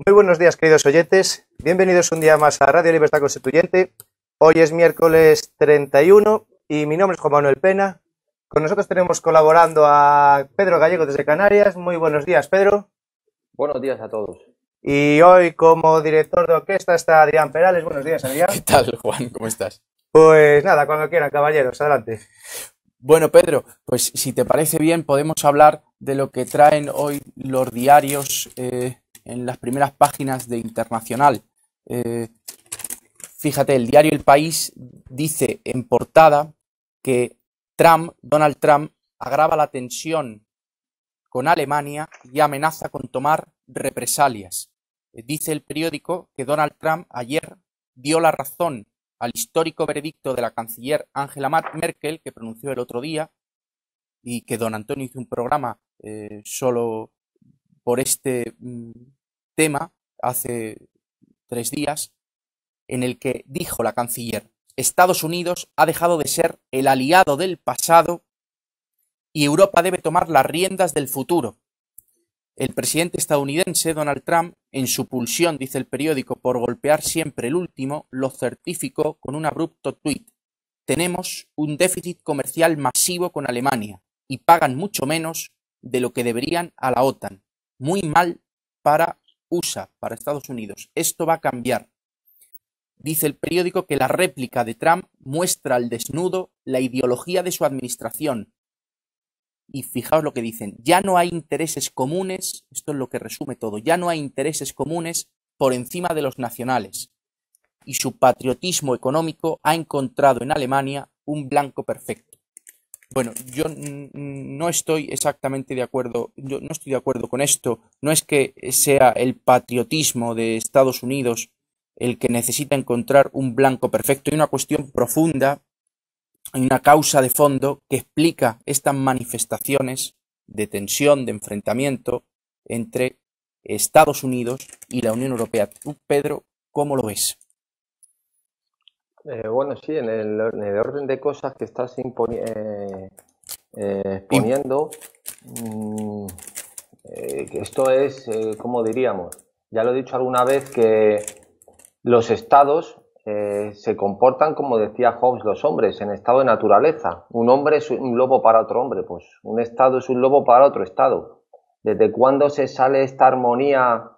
Muy buenos días, queridos oyentes. Bienvenidos un día más a Radio Libertad Constituyente. Hoy es miércoles 31 y mi nombre es Juan Manuel Pena. Con nosotros tenemos colaborando a Pedro Gallego desde Canarias. Muy buenos días, Pedro. Buenos días a todos. Y hoy como director de orquesta está Adrián Perales. Buenos días, Adrián. ¿Qué tal, Juan? ¿Cómo estás? Pues nada, cuando quieran, caballeros, adelante. Bueno, Pedro, pues si te parece bien podemos hablar de lo que traen hoy los diarios en las primeras páginas de Internacional. Fíjate, el diario El País dice en portada que Donald Trump, agrava la tensión con Alemania y amenaza con tomar represalias. Dice el periódico que Donald Trump ayer dio la razón al histórico veredicto de la canciller Angela Merkel, que pronunció el otro día, y que don Antonio hizo un programa solo por este tema hace 3 días, en el que dijo la canciller: Estados Unidos ha dejado de ser el aliado del pasado y Europa debe tomar las riendas del futuro. El presidente estadounidense, Donald Trump, en su pulsión, dice el periódico, por golpear siempre el último, lo certificó con un abrupto tuit: tenemos un déficit comercial masivo con Alemania y pagan mucho menos de lo que deberían a la OTAN. Muy mal para USA, para Estados Unidos. Esto va a cambiar. Dice el periódico que la réplica de Trump muestra al desnudo la ideología de su administración. Y fijaos lo que dicen: ya no hay intereses comunes, esto es lo que resume todo, ya no hay intereses comunes por encima de los nacionales. Y su patriotismo económico ha encontrado en Alemania un blanco perfecto. Bueno, yo no estoy exactamente de acuerdo, yo no estoy de acuerdo con esto. No es que sea el patriotismo de Estados Unidos el que necesita encontrar un blanco perfecto. Hay una cuestión profunda, hay una causa de fondo que explica estas manifestaciones de tensión, de enfrentamiento entre Estados Unidos y la Unión Europea. Tú, Pedro, ¿cómo lo ves? Bueno, sí, en el orden de cosas que estás exponiendo, esto es, ¿cómo diríamos? Ya lo he dicho alguna vez, que los estados se comportan como decía Hobbes, los hombres, en estado de naturaleza. Un hombre es un lobo para otro hombre, pues un estado es un lobo para otro estado. ¿Desde cuándo se sale esta armonía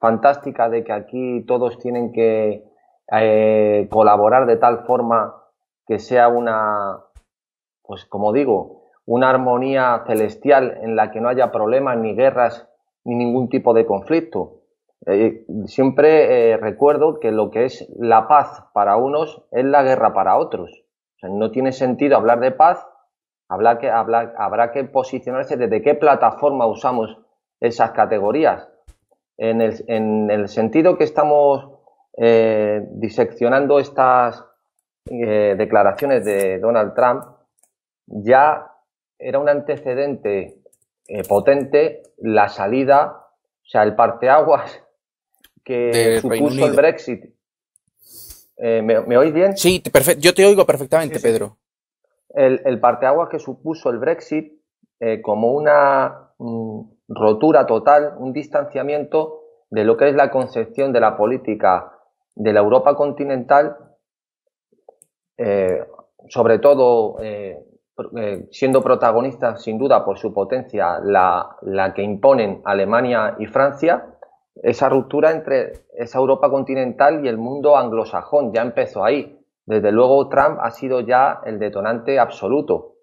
fantástica de que aquí todos tienen que colaborar de tal forma que sea una, pues como digo, una armonía celestial en la que no haya problemas, ni guerras, ni ningún tipo de conflicto? Siempre recuerdo que lo que es la paz para unos es la guerra para otros. O sea, no tiene sentido hablar de paz, habrá que posicionarse desde qué plataforma usamos esas categorías. En el sentido que estamos diseccionando estas declaraciones de Donald Trump, ya era un antecedente potente la salida, o sea, el parteaguas que supuso el Brexit. ¿Me oís bien? Sí, yo te oigo perfectamente, sí, Pedro. El parteaguas que supuso el Brexit como una rotura total, un distanciamiento de lo que es la concepción de la política de la Europa continental, sobre todo siendo protagonista sin duda por su potencia la que imponen Alemania y Francia. Esa ruptura entre esa Europa continental y el mundo anglosajón ya empezó ahí. Desde luego Trump ha sido ya el detonante absoluto.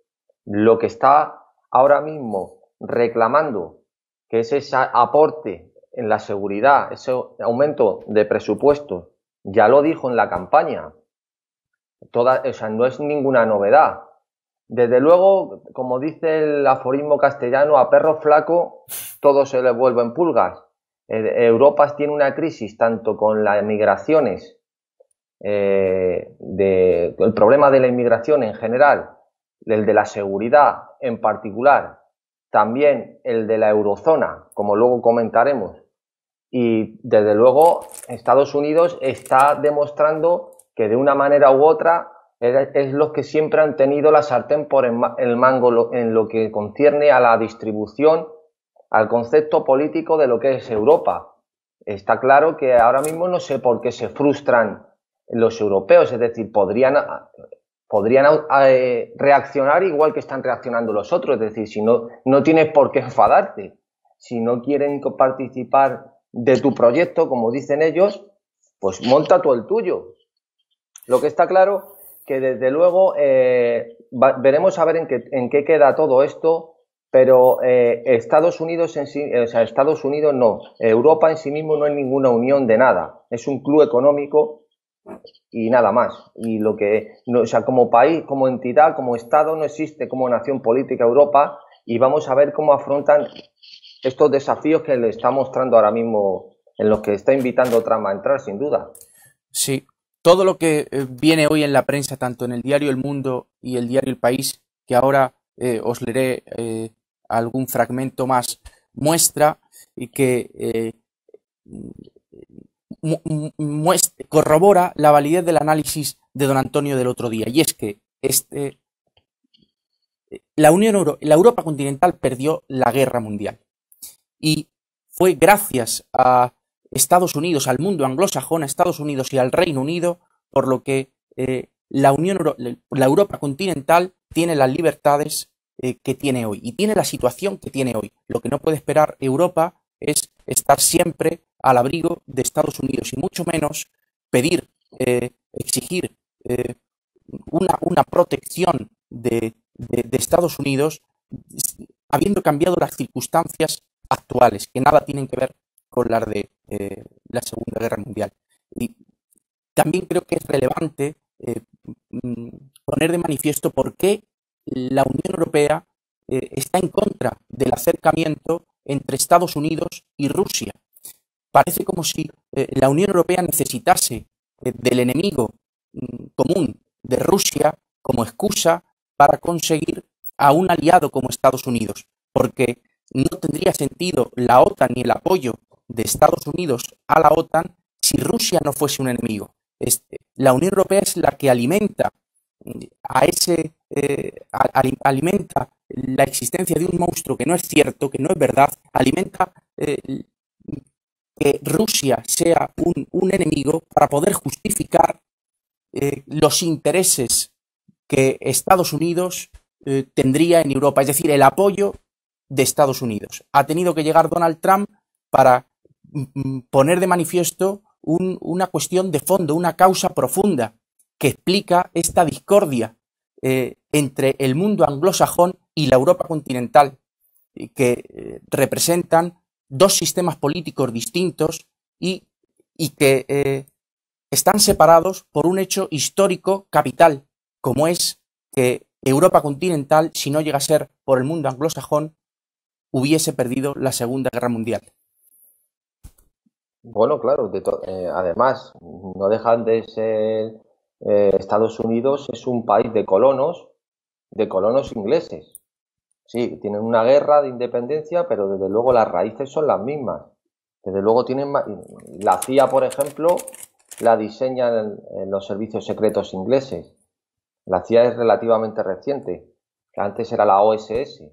Lo que está ahora mismo reclamando, que es ese aporte en la seguridad, ese aumento de presupuesto, ya lo dijo en la campaña. O sea, no es ninguna novedad. Desde luego, como dice el aforismo castellano, a perro flaco todo se le vuelven pulgas. Europa tiene una crisis tanto con las migraciones, el problema de la inmigración en general, el de la seguridad en particular, también el de la eurozona, como luego comentaremos, y desde luego Estados Unidos está demostrando que de una manera u otra es los que siempre han tenido la sartén por el mango en lo que concierne a la distribución al concepto político de lo que es Europa. Está claro que ahora mismo no sé por qué se frustran los europeos, es decir, podrían reaccionar igual que están reaccionando los otros, es decir, si no tienes por qué enfadarte, si no quieren participar de tu proyecto, como dicen ellos, pues monta tú el tuyo. Lo que está claro que desde luego veremos a ver en qué queda todo esto, pero Estados Unidos en sí, o sea, Estados Unidos no, Europa en sí mismo no es ninguna unión de nada, es un club económico y nada más. Y lo que, no, o sea, como país, como entidad, como Estado, no existe como nación política Europa, y vamos a ver cómo afrontan estos desafíos que le está mostrando ahora mismo, en los que está invitando Trump a entrar, sin duda. Sí, todo lo que viene hoy en la prensa, tanto en el diario El Mundo y el diario El País, que ahora os leeré algún fragmento más, muestra y que corrobora la validez del análisis de don Antonio del otro día. Y es que la Europa continental perdió la guerra mundial. Y fue gracias a Estados Unidos, al mundo anglosajón, a Estados Unidos y al Reino Unido, por lo que la Europa continental tiene las libertades que tiene hoy y tiene la situación que tiene hoy. Lo que no puede esperar Europa es estar siempre al abrigo de Estados Unidos y mucho menos pedir, exigir una protección de Estados Unidos habiendo cambiado las circunstancias actuales, que nada tienen que ver con las de la Segunda Guerra Mundial. Y también creo que es relevante poner de manifiesto por qué la Unión Europea está en contra del acercamiento entre Estados Unidos y Rusia. Parece como si la Unión Europea necesitase del enemigo común de Rusia como excusa para conseguir a un aliado como Estados Unidos, porque no tendría sentido la OTAN ni el apoyo de Estados Unidos a la OTAN si Rusia no fuese un enemigo. La Unión Europea es la que alimenta alimenta la existencia de un monstruo que no es cierto, que no es verdad, alimenta que Rusia sea un enemigo para poder justificar los intereses que Estados Unidos tendría en Europa, es decir, el apoyo de Estados Unidos. Ha tenido que llegar Donald Trump para poner de manifiesto una cuestión de fondo, una causa profunda que explica esta discordia entre el mundo anglosajón y la Europa continental, que representan dos sistemas políticos distintos y que están separados por un hecho histórico capital, como es que Europa continental, si no llega a ser por el mundo anglosajón, hubiese perdido la Segunda Guerra Mundial. Bueno, claro, además, no dejan de ser Estados Unidos, es un país de colonos ingleses. Sí, tienen una guerra de independencia, pero desde luego las raíces son las mismas. Desde luego tienen la CIA, por ejemplo, la diseñan en los servicios secretos ingleses. La CIA es relativamente reciente, que antes era la OSS.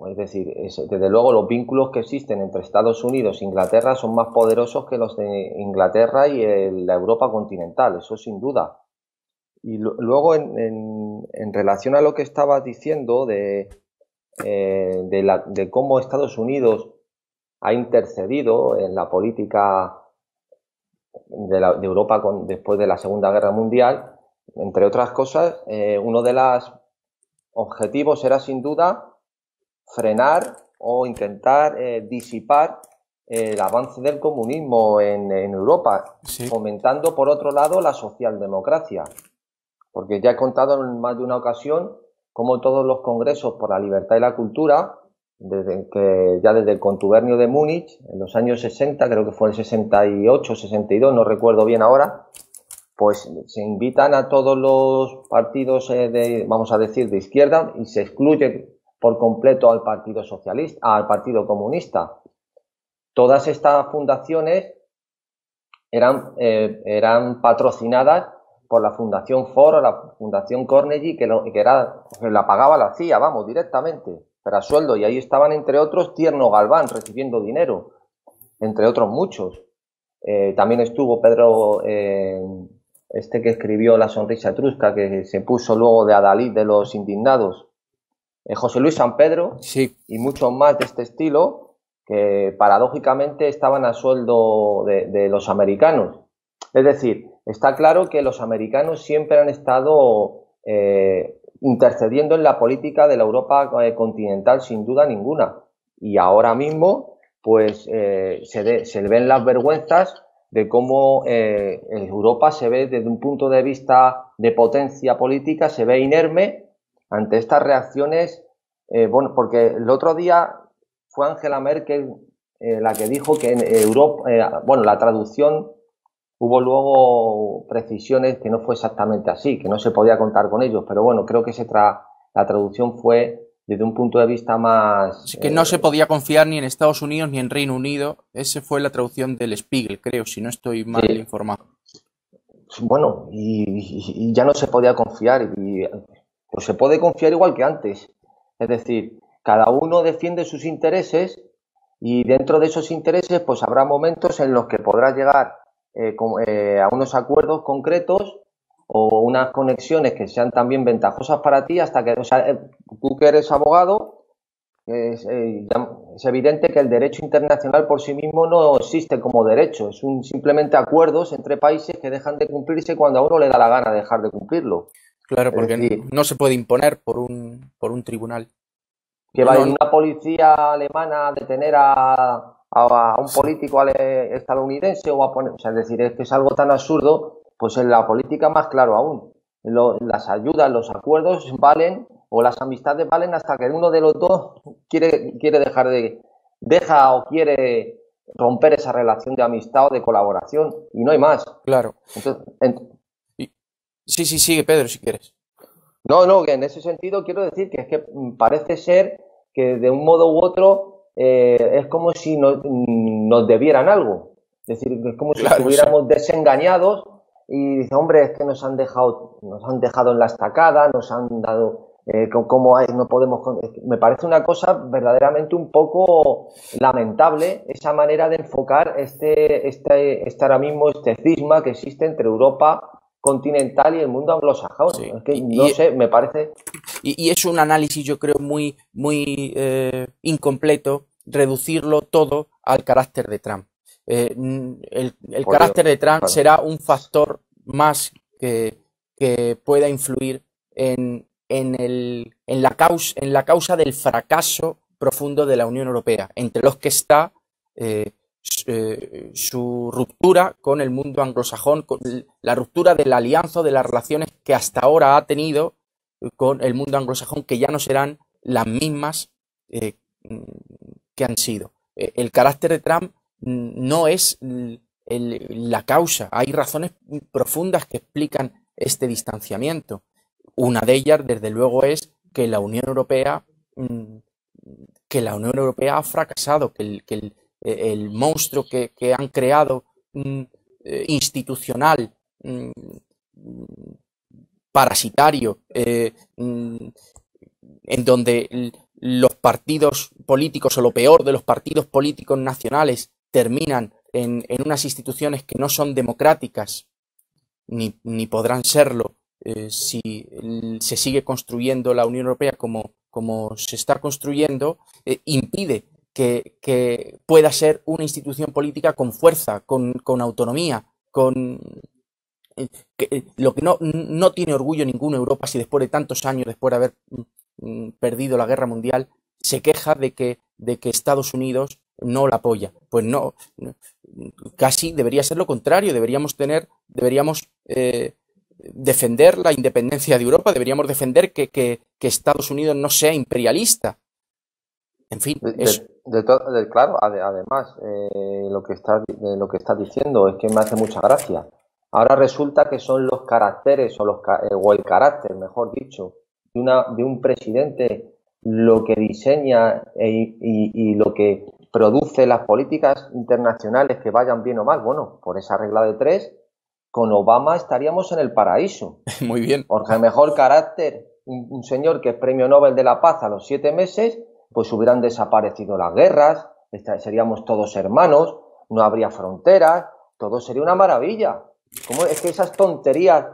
Es decir, desde luego los vínculos que existen entre Estados Unidos e Inglaterra son más poderosos que los de Inglaterra y la Europa continental, eso sin duda. Y luego en relación a lo que estabas diciendo de cómo Estados Unidos ha intercedido en la política de Europa después de la Segunda Guerra Mundial, entre otras cosas, uno de los objetivos era sin duda frenar o intentar disipar el avance del comunismo en Europa, sí, fomentando por otro lado la socialdemocracia. Porque ya he contado en más de una ocasión cómo todos los congresos por la libertad y la cultura, desde el contubernio de Múnich, en los años 60, creo que fue el 68, 62, no recuerdo bien ahora, pues se invitan a todos los partidos vamos a decir, de izquierda y se excluye por completo al Partido Socialista, al Partido Comunista. Todas estas fundaciones eran patrocinadas por la Fundación Ford o la Fundación Carnegie, que la pagaba la CIA, vamos, directamente. pero a sueldo, y ahí estaban entre otros Tierno Galván recibiendo dinero, entre otros muchos. También estuvo Pedro, este que escribió La sonrisa etrusca, que se puso luego de adalid de los indignados, José Luis San Pedro, Sí. y muchos más de este estilo, que paradójicamente estaban a sueldo de los americanos. Es decir, está claro que los americanos siempre han estado intercediendo en la política de la Europa continental, sin duda ninguna. Y ahora mismo, pues, se ven las vergüenzas de cómo Europa se ve desde un punto de vista de potencia política, se ve inerme ante estas reacciones. Bueno, porque el otro día fue Angela Merkel la que dijo que en Europa, bueno, la traducción, hubo luego precisiones que no fue exactamente así, que no se podía contar con ellos, pero bueno, creo que la traducción fue desde un punto de vista más... Así que no se podía confiar ni en Estados Unidos ni en Reino Unido. Esa fue la traducción del Spiegel, creo, si no estoy mal informado. Bueno, y ya no se podía confiar, y pues se puede confiar igual que antes. Es decir, cada uno defiende sus intereses y dentro de esos intereses pues habrá momentos en los que podrás llegar a unos acuerdos concretos o unas conexiones que sean también ventajosas para ti, hasta que, o sea, tú que eres abogado, es evidente que el derecho internacional por sí mismo no existe como derecho, es simplemente acuerdos entre países que dejan de cumplirse cuando a uno le da la gana dejar de cumplirlo. Claro, porque no se puede imponer por un tribunal. Que va una policía alemana a detener a un político estadounidense o a poner, o sea, es decir, es que es algo tan absurdo, pues en la política más claro aún. Las ayudas, los acuerdos valen, o las amistades valen hasta que uno de los dos quiere deja o quiere romper esa relación de amistad o de colaboración, y no hay más. Claro. Entonces, sí, sigue, Pedro, si quieres. No, que en ese sentido quiero decir que es que parece ser que de un modo u otro es como si nos debieran algo. Es decir, es como si estuviéramos desengañados y dice, hombre, es que nos han dejado en la estacada, nos han dado como no podemos. Me parece una cosa verdaderamente un poco lamentable esa manera de enfocar ahora mismo este cisma que existe entre Europa continental y el mundo anglosajón. Sí. Es que no sé, me parece... Y es un análisis, yo creo, muy incompleto reducirlo todo al carácter de Trump. El carácter de Trump será un factor más que pueda influir en la causa del fracaso profundo de la Unión Europea, entre los que está su ruptura con el mundo anglosajón, con la ruptura de la alianza o de las relaciones que hasta ahora ha tenido con el mundo anglosajón, que ya no serán las mismas que han sido. El carácter de Trump no es la causa. Hay razones profundas que explican este distanciamiento. Una de ellas, desde luego, es que la Unión Europea ha fracasado, que el monstruo que han creado institucional, parasitario, en donde los partidos políticos o lo peor de los partidos políticos nacionales terminan en unas instituciones que no son democráticas ni podrán serlo si se sigue construyendo la Unión Europea como se está construyendo, impide que pueda ser una institución política con fuerza, con autonomía, lo que no tiene orgullo ninguna Europa si después de tantos años, después de haber perdido la guerra mundial, se queja de que Estados Unidos no la apoya. Pues no, casi debería ser lo contrario. Deberíamos defender la independencia de Europa, deberíamos defender que Estados Unidos no sea imperialista. En fin, claro, además, lo que estás diciendo es que me hace mucha gracia. Ahora resulta que son los caracteres o el carácter, mejor dicho, de un presidente lo que diseña y lo que produce las políticas internacionales que vayan bien o mal. Bueno, por esa regla de tres, con Obama estaríamos en el paraíso. Muy bien. Porque el mejor carácter, un señor que es premio Nobel de la Paz a los 7 meses, pues hubieran desaparecido las guerras, seríamos todos hermanos, no habría fronteras, todo sería una maravilla. ¿Cómo es que esas tonterías?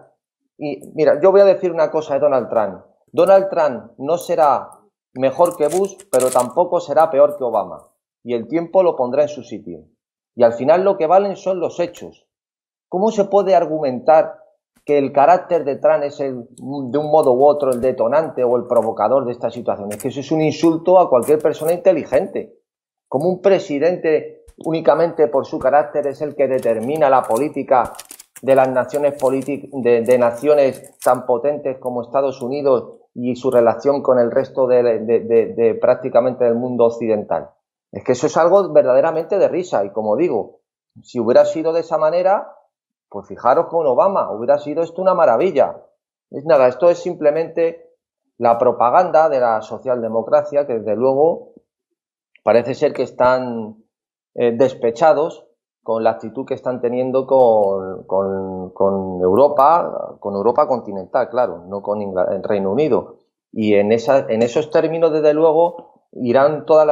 Y mira, yo voy a decir una cosa de Donald Trump. Donald Trump no será mejor que Bush, pero tampoco será peor que Obama. Y el tiempo lo pondrá en su sitio. Y al final lo que valen son los hechos. ¿Cómo se puede argumentar que el carácter de Trump es de un modo u otro el detonante o el provocador de esta situación? Es que eso es un insulto a cualquier persona inteligente. Como un presidente únicamente por su carácter es el que determina la política de las naciones de naciones tan potentes como Estados Unidos y su relación con el resto de prácticamente del mundo occidental. Es que eso es algo verdaderamente de risa y, como digo, si hubiera sido de esa manera, pues fijaros con Obama, hubiera sido esto una maravilla. Es nada, esto es simplemente la propaganda de la socialdemocracia, que desde luego parece ser que están despechados con la actitud que están teniendo con Europa continental, claro, no con el Reino Unido. Y en esos términos, desde luego, irán todas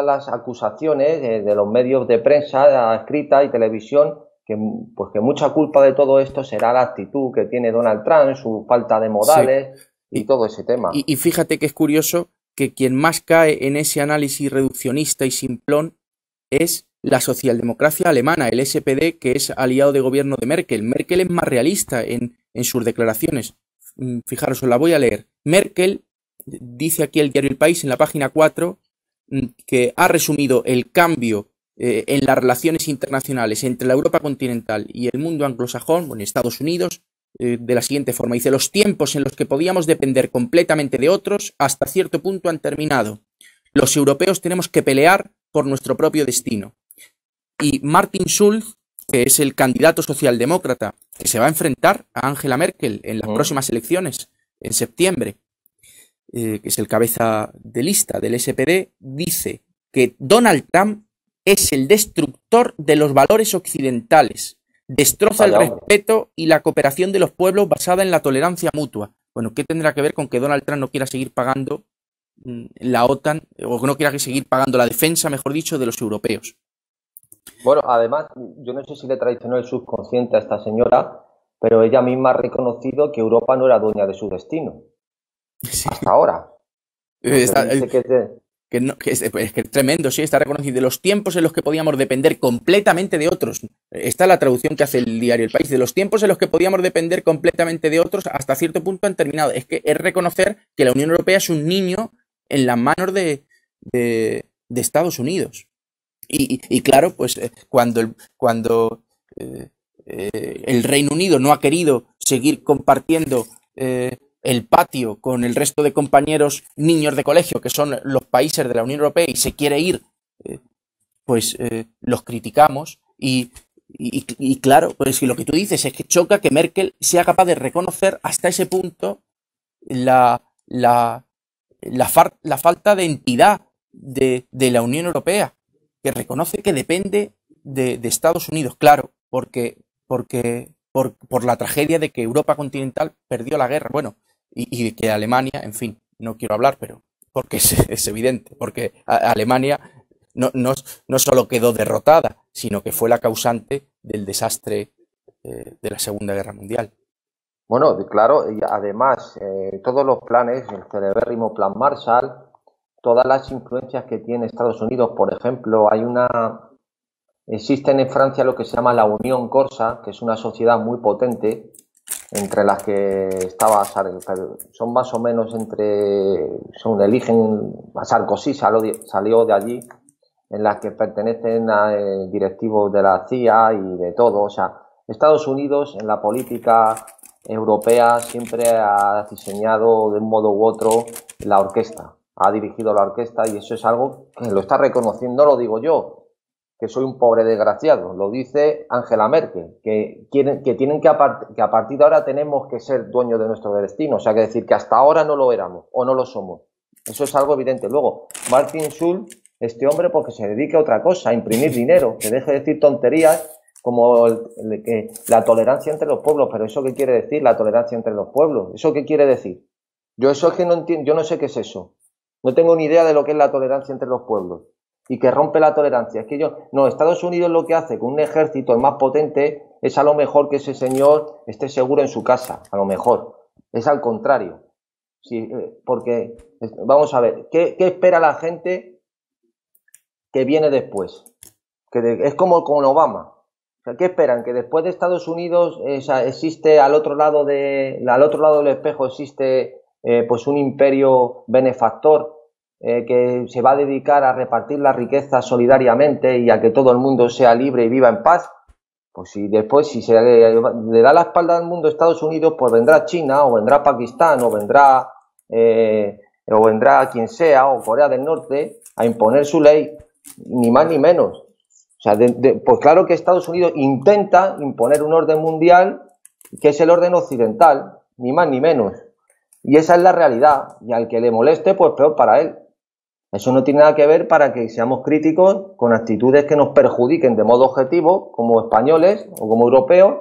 las acusaciones de los medios de prensa escrita y televisión, que mucha culpa de todo esto será la actitud que tiene Donald Trump, su falta de modales, sí, y todo ese tema. Y fíjate que es curioso que quien más cae en ese análisis reduccionista y simplón es la socialdemocracia alemana, el SPD, que es aliado de gobierno de Merkel. Merkel es más realista en sus declaraciones. Fijaros, os la voy a leer. Merkel dice aquí el diario El País, en la página 4, que ha resumido el cambio en las relaciones internacionales entre la Europa continental y el mundo anglosajón, bueno, Estados Unidos, de la siguiente forma. Dice: los tiempos en los que podíamos depender completamente de otros hasta cierto punto han terminado. Los europeos tenemos que pelear por nuestro propio destino. Y Martin Schulz, que es el candidato socialdemócrata que se va a enfrentar a Angela Merkel en las próximas elecciones, en septiembre, que es el cabeza de lista del SPD, dice que Donald Trump es el destructor de los valores occidentales, destroza el respeto y la cooperación de los pueblos basada en la tolerancia mutua. Bueno, ¿qué tendrá que ver con que Donald Trump no quiera seguir pagando la OTAN, o que no quiera seguir pagando la defensa, mejor dicho, de los europeos? Bueno, además, yo no sé si le traicionó el subconsciente a esta señora, pero ella misma ha reconocido que Europa no era dueña de su destino. Sí. Hasta ahora. Es tremendo, sí, está reconocido. De los tiempos en los que podíamos depender completamente de otros. Esta es la traducción que hace el diario El País. De los tiempos en los que podíamos depender completamente de otros, hasta cierto punto han terminado. Es que es reconocer que la Unión Europea es un niño en las manos de Estados Unidos. Y claro, pues cuando el Reino Unido no ha querido seguir compartiendo el patio con el resto de compañeros niños de colegio, que son los países de la Unión Europea, y se quiere ir, los criticamos. Y claro, pues lo que tú dices es que choca que Merkel sea capaz de reconocer hasta ese punto la falta de entidad de la Unión Europea, que reconoce que depende de Estados Unidos, claro, por la tragedia de que Europa continental perdió la guerra, bueno, y de que Alemania, en fin, no quiero hablar, pero porque es evidente, porque Alemania no solo quedó derrotada, sino que fue la causante del desastre de la Segunda Guerra Mundial. Bueno, claro, y además todos los planes, el celebérrimo Plan Marshall, todas las influencias que tiene Estados Unidos, por ejemplo, existen en Francia lo que se llama la Unión Corsa, que es una sociedad muy potente, entre las que estaba son más o menos eligen a Sarkozy, salió de allí, en las que pertenecen a directivos de la CIA y de todo. O sea, Estados Unidos en la política europea siempre ha diseñado de un modo u otro la orquesta, ha dirigido la orquesta, y eso es algo que lo está reconociendo, no lo digo yo, que soy un pobre desgraciado, lo dice Angela Merkel, que tienen que a partir de ahora tenemos que ser dueños de nuestro destino, o sea, que decir que hasta ahora no lo éramos o no lo somos. Eso es algo evidente. Luego, Martin Schulz, este hombre, porque se dedica a otra cosa, a imprimir dinero, que deje de decir tonterías como que la tolerancia entre los pueblos. Pero ¿eso qué quiere decir, la tolerancia entre los pueblos? ¿Eso qué quiere decir? Yo eso es que no entiendo, yo no sé qué es eso. No tengo ni idea de lo que es la tolerancia entre los pueblos. Y que rompe la tolerancia. Es que Estados Unidos lo que hace con un ejército el más potente es a lo mejor que ese señor esté seguro en su casa, a lo mejor. Es al contrario. Sí, porque, vamos a ver, ¿qué espera la gente que viene después? Es como con Obama. O sea, ¿qué esperan? Que después de Estados Unidos existe al otro lado del espejo existe pues un imperio benefactor que se va a dedicar a repartir la riqueza solidariamente y a que todo el mundo sea libre y viva en paz. Pues si después, si se le da la espalda al mundo Estados Unidos, pues vendrá China, o vendrá Pakistán, o vendrá quien sea, o Corea del Norte, a imponer su ley, ni más ni menos. O sea, pues claro que Estados Unidos intenta imponer un orden mundial que es el orden occidental, ni más ni menos. Y esa es la realidad. Y al que le moleste, pues peor para él. Eso no tiene nada que ver para que seamos críticos con actitudes que nos perjudiquen de modo objetivo, como españoles o como europeos,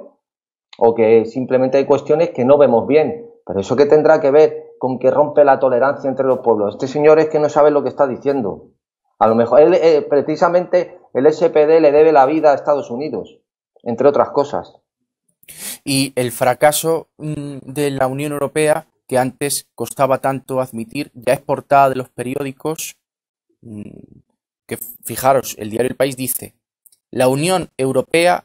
o que simplemente hay cuestiones que no vemos bien. Pero eso que tendrá que ver con que rompe la tolerancia entre los pueblos. Este señor es que no sabe lo que está diciendo. A lo mejor, precisamente, el SPD le debe la vida a Estados Unidos, entre otras cosas. Y el fracaso de la Unión Europea, que antes costaba tanto admitir, ya es portada de los periódicos, que fijaros, el diario El País dice: la Unión Europea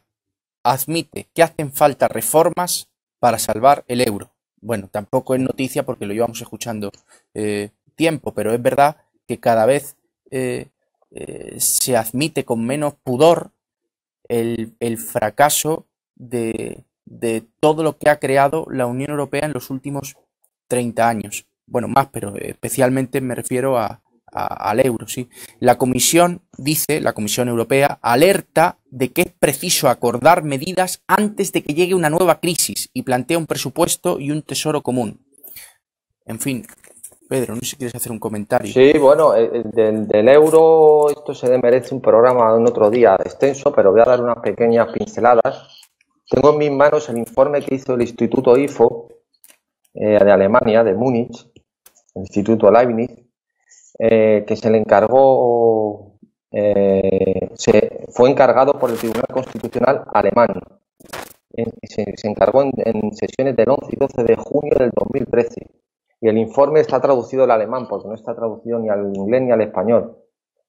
admite que hacen falta reformas para salvar el euro. Bueno, tampoco es noticia porque lo llevamos escuchando tiempo, pero es verdad que cada vez se admite con menos pudor el fracaso de todo lo que ha creado la Unión Europea en los últimos 30 años. Bueno, más, pero especialmente me refiero al euro, ¿sí? La Comisión dice, la Comisión Europea, alerta de que es preciso acordar medidas antes de que llegue una nueva crisis y plantea un presupuesto y un tesoro común. En fin, Pedro, no sé si quieres hacer un comentario. Sí, bueno, del euro esto se merece un programa en otro día extenso, pero voy a dar unas pequeñas pinceladas. Tengo en mis manos el informe que hizo el Instituto IFO de Alemania, de Múnich, el Instituto Leibniz, que se le encargó, fue encargado por el Tribunal Constitucional alemán. Se encargó en sesiones del 11 y 12 de junio del 2013. Y el informe está traducido al alemán, porque no está traducido ni al inglés ni al español.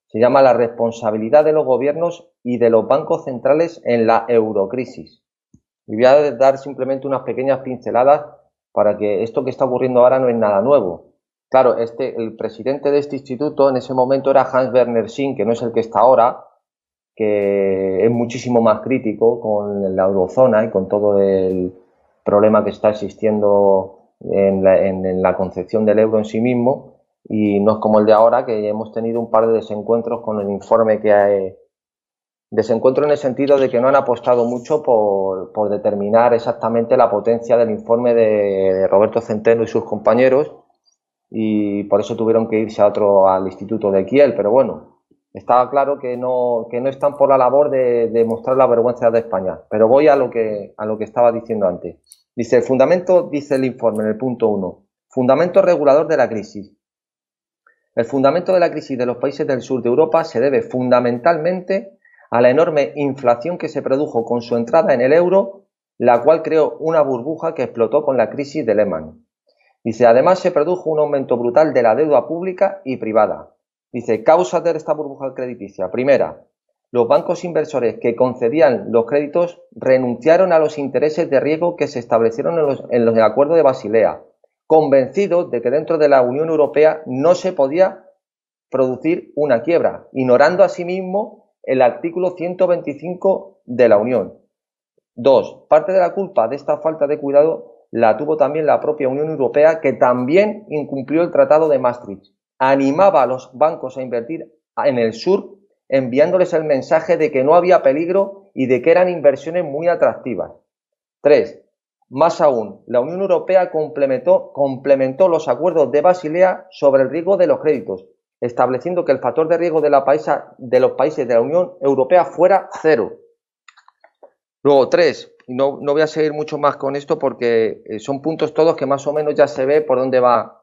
Se llama La responsabilidad de los gobiernos y de los bancos centrales en la eurocrisis. Y voy a dar simplemente unas pequeñas pinceladas para que esto que está ocurriendo ahora no es nada nuevo. Claro, el presidente de este instituto en ese momento era Hans-Werner Sinn, que no es el que está ahora, que es muchísimo más crítico con la eurozona y con todo el problema que está existiendo en la concepción del euro en sí mismo, y no es como el de ahora, que hemos tenido un par de desencuentros con el informe que hay. Desencuentro en el sentido de que no han apostado mucho por determinar exactamente la potencia del informe de Roberto Centeno y sus compañeros, y por eso tuvieron que irse al Instituto de Kiel. Pero bueno, estaba claro que no están por la labor de mostrar la vergüenza de España. Pero voy a lo que estaba diciendo antes. Dice el informe en el punto 1, fundamento regulador de la crisis. El fundamento de la crisis de los países del sur de Europa se debe fundamentalmente a la enorme inflación que se produjo con su entrada en el euro, la cual creó una burbuja que explotó con la crisis de Lehman. Dice, además se produjo un aumento brutal de la deuda pública y privada. Dice, causas de esta burbuja crediticia. Primera, los bancos inversores que concedían los créditos renunciaron a los intereses de riesgo que se establecieron en los acuerdos de Basilea, convencidos de que dentro de la Unión Europea no se podía producir una quiebra, ignorando asimismo el artículo 125 de la Unión. 2. Parte de la culpa de esta falta de cuidado la tuvo también la propia Unión Europea, que también incumplió el Tratado de Maastricht. Animaba a los bancos a invertir en el sur, enviándoles el mensaje de que no había peligro y de que eran inversiones muy atractivas. 3. Más aún, la Unión Europea complementó los acuerdos de Basilea sobre el riesgo de los créditos, estableciendo que el factor de riesgo de los países de la Unión Europea fuera 0. Luego, 3. No voy a seguir mucho más con esto porque son puntos todos que más o menos ya se ve por dónde va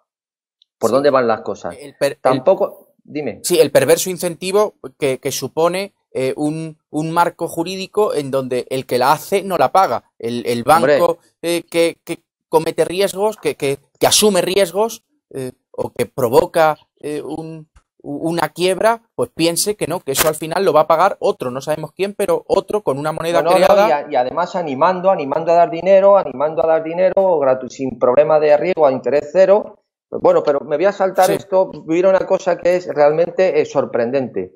por Sí, dónde van las cosas. Tampoco, dime. Sí, el perverso incentivo que supone un marco jurídico en donde el que la hace no la paga. El banco que comete riesgos, que asume riesgos o que provoca una quiebra, pues piense que no, que eso al final lo va a pagar otro, no sabemos quién, pero otro con una moneda creada. Y además animando a dar dinero, sin problema de riesgo a interés cero. Bueno, pero me voy a saltar esto, vivir una cosa que es realmente sorprendente.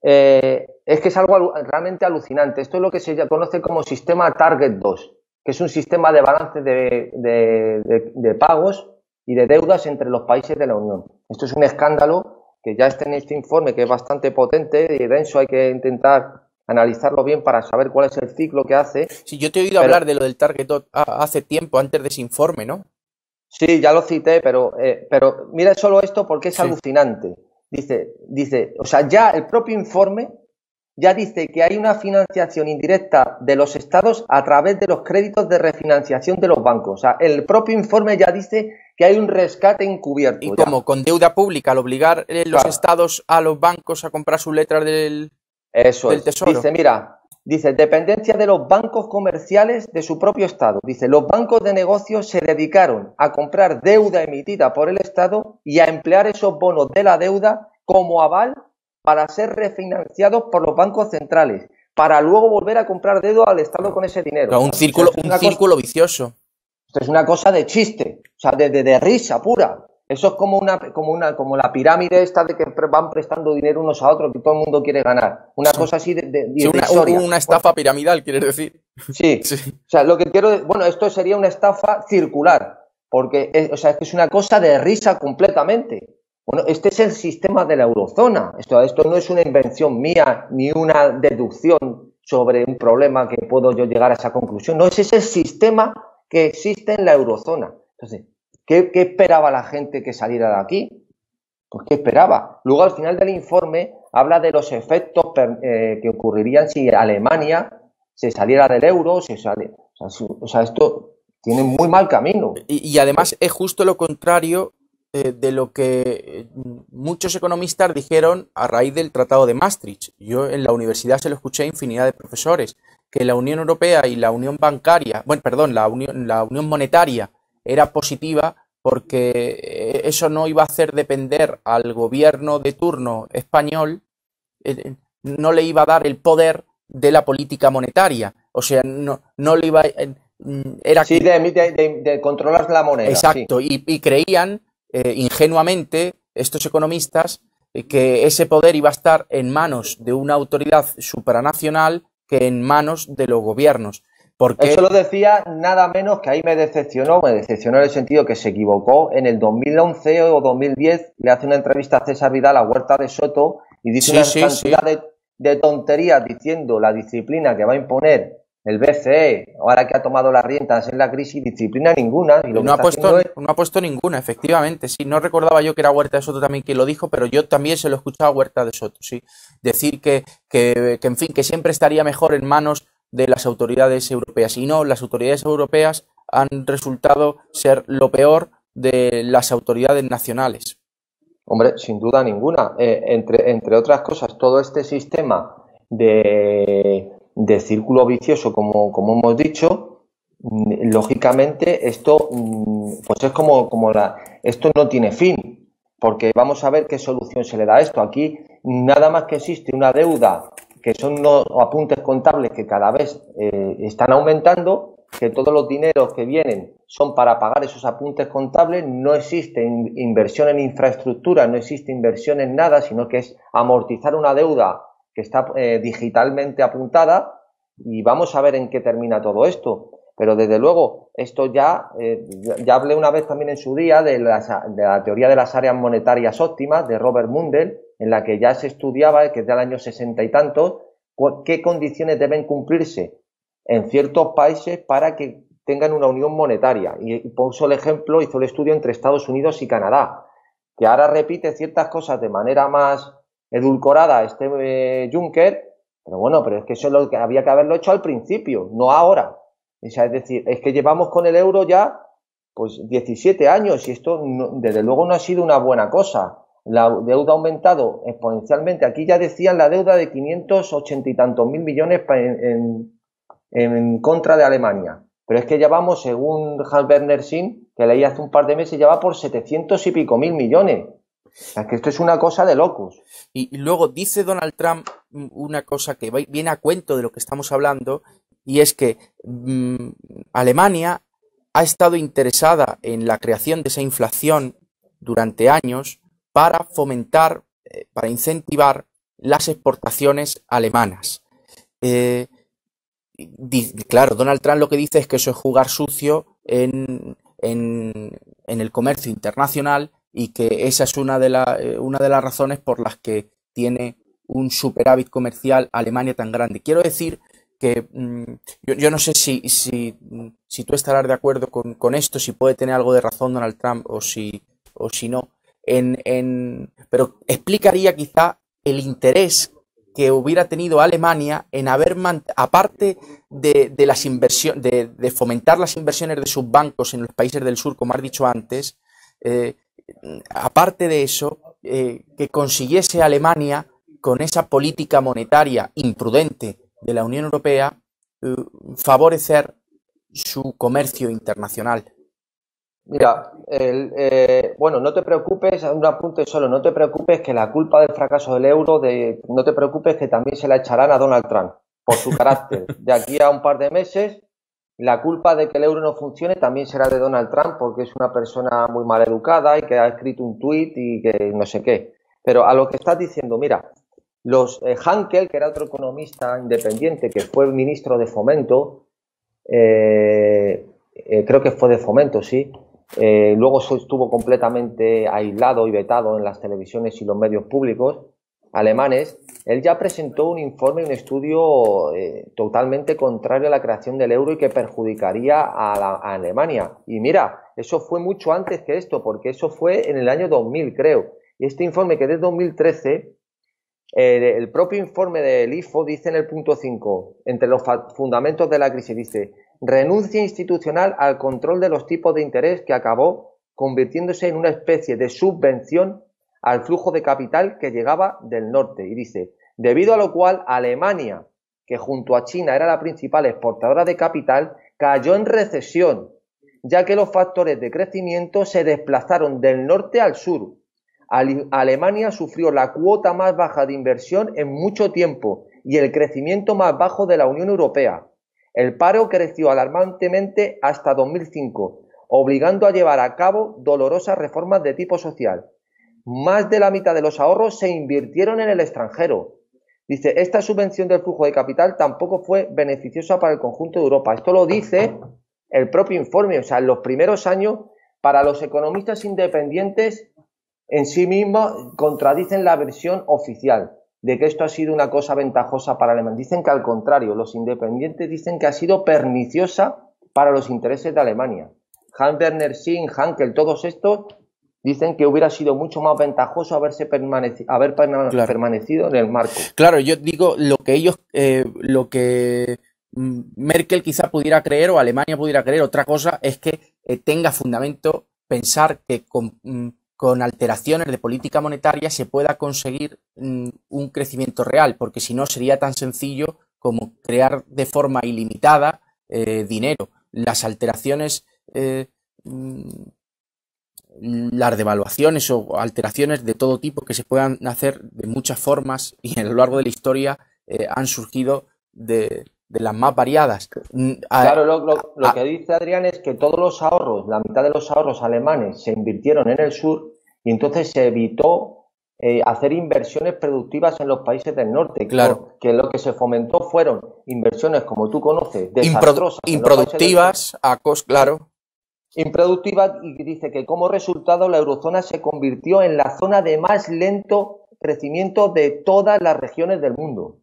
Es que es algo realmente alucinante. Esto es lo que se conoce como sistema Target 2, que es un sistema de balance de pagos y de deudas entre los países de la Unión. Esto es un escándalo que ya está en este informe, que es bastante potente y denso, hay que intentar analizarlo bien para saber cuál es el ciclo que hace. Sí, yo te he oído hablar de lo del Target 2 hace tiempo, antes de ese informe, ¿no? Sí, ya lo cité, pero mira solo esto porque es alucinante. Dice, o sea, ya el propio informe ya dice que hay una financiación indirecta de los estados a través de los créditos de refinanciación de los bancos. O sea, el propio informe ya dice que hay un rescate encubierto. Y como con deuda pública, al obligar los estados a los bancos a comprar sus letras del Tesoro. Dice, dependencia de los bancos comerciales de su propio estado. Dice, los bancos de negocios se dedicaron a comprar deuda emitida por el estado y a emplear esos bonos de la deuda como aval para ser refinanciados por los bancos centrales, para luego volver a comprar deuda al estado con ese dinero. Pero un círculo vicioso. Esto es una cosa de chiste, o sea, de risa pura. Eso es como la pirámide esta de que van prestando dinero unos a otros, que todo el mundo quiere ganar. Una cosa así de una estafa piramidal, quieres decir. Sí. O sea, lo que quiero... Bueno, esto sería una estafa circular, porque es una cosa de risa completamente. Bueno, este es el sistema de la eurozona. Esto no es una invención mía ni una deducción sobre un problema que puedo yo llegar a esa conclusión. No, ese es el sistema que existe en la eurozona. Entonces, ¿qué esperaba la gente que saliera de aquí? Pues ¿qué esperaba? Luego, al final del informe, habla de los efectos que ocurrirían si Alemania se saliera del euro, o sea, esto tiene muy mal camino. Y además es justo lo contrario de lo que muchos economistas dijeron a raíz del Tratado de Maastricht. Yo en la universidad se lo escuché a infinidad de profesores, que la Unión Europea y la Unión Bancaria, la Unión Monetaria era positiva porque eso no iba a hacer depender al gobierno de turno español, no le iba a dar el poder de la política monetaria, o sea, no le iba era sí, de controlar la moneda. Exacto, sí. Y creían ingenuamente estos economistas que ese poder iba a estar en manos de una autoridad supranacional que en manos de los gobiernos. Porque... Eso lo decía nada menos que ahí me decepcionó en el sentido que se equivocó. En el 2011 o 2010 le hace una entrevista a César Vidal a Huerta de Soto y dice una cantidad de tonterías diciendo la disciplina que va a imponer el BCE, ahora que ha tomado las riendas en la crisis, disciplina ninguna. Y no ha puesto ninguna, efectivamente. Sí, no recordaba yo que era Huerta de Soto también quien lo dijo, pero yo también se lo escuchaba a Huerta de Soto, sí. Decir que en fin, que siempre estaría mejor en manos de las autoridades europeas. Y no, las autoridades europeas han resultado ser lo peor de las autoridades nacionales. Hombre, sin duda ninguna. Entre otras cosas, todo este sistema de círculo vicioso, como hemos dicho, lógicamente esto pues es esto no tiene fin, porque vamos a ver qué solución se le da a esto. Aquí nada más que existe una deuda que son unos apuntes contables que cada vez están aumentando, que todos los dineros que vienen son para pagar esos apuntes contables, no existe inversión en infraestructura, no existe inversión en nada, sino que es amortizar una deuda que está digitalmente apuntada, y vamos a ver en qué termina todo esto. Pero desde luego, esto ya hablé una vez también en su día de la teoría de las áreas monetarias óptimas de Robert Mundell, en la que ya se estudiaba, que es del año 60 y tantos, qué condiciones deben cumplirse en ciertos países para que tengan una unión monetaria. Y puso el ejemplo, hizo el estudio entre Estados Unidos y Canadá, que ahora repite ciertas cosas de manera más edulcorada Juncker, pero es que eso es lo que había que haberlo hecho al principio, no ahora. O sea, es decir, es que llevamos con el euro ya pues 17 años y esto desde luego no ha sido una buena cosa. La deuda ha aumentado exponencialmente. Aquí ya decían la deuda de 580 y tantos mil millones en contra de Alemania. Pero es que ya vamos, según Hans-Werner Sinn, que leí hace un par de meses, ya va por 700 y pico mil millones. O sea, que esto es una cosa de locos. Y luego dice Donald Trump una cosa que viene a cuento de lo que estamos hablando, y es que Alemania ha estado interesada en la creación de esa inflación durante años para fomentar, para incentivar las exportaciones alemanas. Claro, Donald Trump lo que dice es que eso es jugar sucio en el comercio internacional y que esa es una de las razones por las que tiene un superávit comercial Alemania tan grande. Quiero decir que yo no sé si tú estarás de acuerdo con esto, si puede tener algo de razón Donald Trump o si no, pero explicaría quizá el interés que hubiera tenido Alemania en haber, aparte de las inversiones, de fomentar las inversiones de sus bancos en los países del sur, como has dicho antes, aparte de eso, que consiguiese Alemania, con esa política monetaria imprudente de la Unión Europea, favorecer su comercio internacional. Mira, bueno, no te preocupes, un apunte solo, no te preocupes que la culpa del fracaso del euro, no te preocupes que también se la echarán a Donald Trump por su carácter. De aquí a un par de meses, la culpa de que el euro no funcione también será de Donald Trump porque es una persona muy mal educada y que ha escrito un tuit y que no sé qué. Pero a lo que estás diciendo, mira, Hankel, que era otro economista independiente que fue ministro de Fomento, creo que fue de Fomento, sí. Luego estuvo completamente aislado y vetado en las televisiones y los medios públicos alemanes. Él ya presentó un informe, un estudio totalmente contrario a la creación del euro y que perjudicaría a Alemania. Y mira, eso fue mucho antes que esto, porque eso fue en el año 2000, creo. Y este informe, que es de 2013, el propio informe del IFO dice en el punto 5, entre los fundamentos de la crisis, dice: renuncia institucional al control de los tipos de interés que acabó convirtiéndose en una especie de subvención al flujo de capital que llegaba del norte. Y dice, debido a lo cual Alemania, que junto a China era la principal exportadora de capital, cayó en recesión, ya que los factores de crecimiento se desplazaron del norte al sur. Alemania sufrió la cuota más baja de inversión en mucho tiempo y el crecimiento más bajo de la Unión Europea. El paro creció alarmantemente hasta 2005, obligando a llevar a cabo dolorosas reformas de tipo social. Más de la mitad de los ahorros se invirtieron en el extranjero. Dice, esta subvención del flujo de capital tampoco fue beneficiosa para el conjunto de Europa. Esto lo dice el propio informe. O sea, en los primeros años, para los economistas independientes, en sí mismos contradicen la versión oficial de que esto ha sido una cosa ventajosa para Alemania. Dicen que al contrario, los independientes dicen que ha sido perniciosa para los intereses de Alemania. Hans-Werner Sinn, Hankel, todos estos dicen que hubiera sido mucho más ventajoso haber permanecido en el marco. Claro, yo digo lo que Merkel quizá pudiera creer o Alemania pudiera creer. Otra cosa es que tenga fundamento pensar que con alteraciones de política monetaria se pueda conseguir un crecimiento real, porque si no sería tan sencillo como crear de forma ilimitada dinero. Las alteraciones, las devaluaciones o alteraciones de todo tipo que se puedan hacer de muchas formas y a lo largo de la historia han surgido de las más variadas. Claro, lo que dice Adrián es que todos los ahorros, la mitad de los ahorros alemanes se invirtieron en el sur y entonces se evitó hacer inversiones productivas en los países del norte. Claro. Que lo que se fomentó fueron inversiones, como tú conoces, desastrosas. Improductivas, claro. Improductivas, y dice que como resultado la eurozona se convirtió en la zona de más lento crecimiento de todas las regiones del mundo.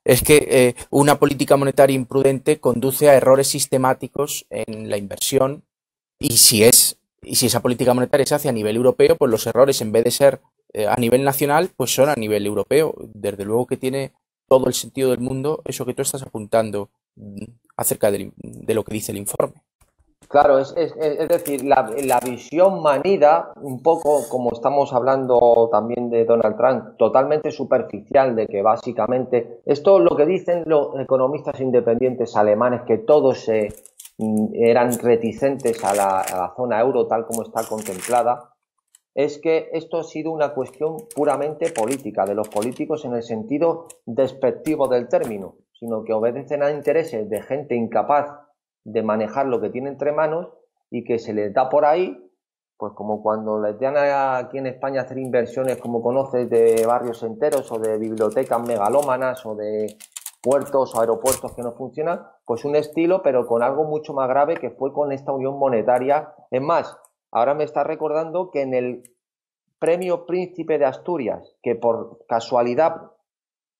Es que una política monetaria imprudente conduce a errores sistemáticos en la inversión y si esa política monetaria se hace a nivel europeo, pues los errores en vez de ser a nivel nacional, pues son a nivel europeo. Desde luego que tiene todo el sentido del mundo eso que tú estás apuntando acerca de lo que dice el informe. Claro, es decir, la visión manida, un poco como estamos hablando también de Donald Trump, totalmente superficial, de que básicamente, esto lo que dicen los economistas independientes alemanes, que todos eran reticentes a la zona euro tal como está contemplada, es que esto ha sido una cuestión puramente política, de los políticos en el sentido despectivo del término, sino que obedecen a intereses de gente incapaz de manejar lo que tiene entre manos y que se les da por ahí, pues como cuando les dan aquí en España hacer inversiones, como conoces, de barrios enteros o de bibliotecas megalómanas o de puertos o aeropuertos que no funcionan, pues un estilo, pero con algo mucho más grave, que fue con esta unión monetaria. Es más, ahora me está recordando que en el Premio Príncipe de Asturias, que por casualidad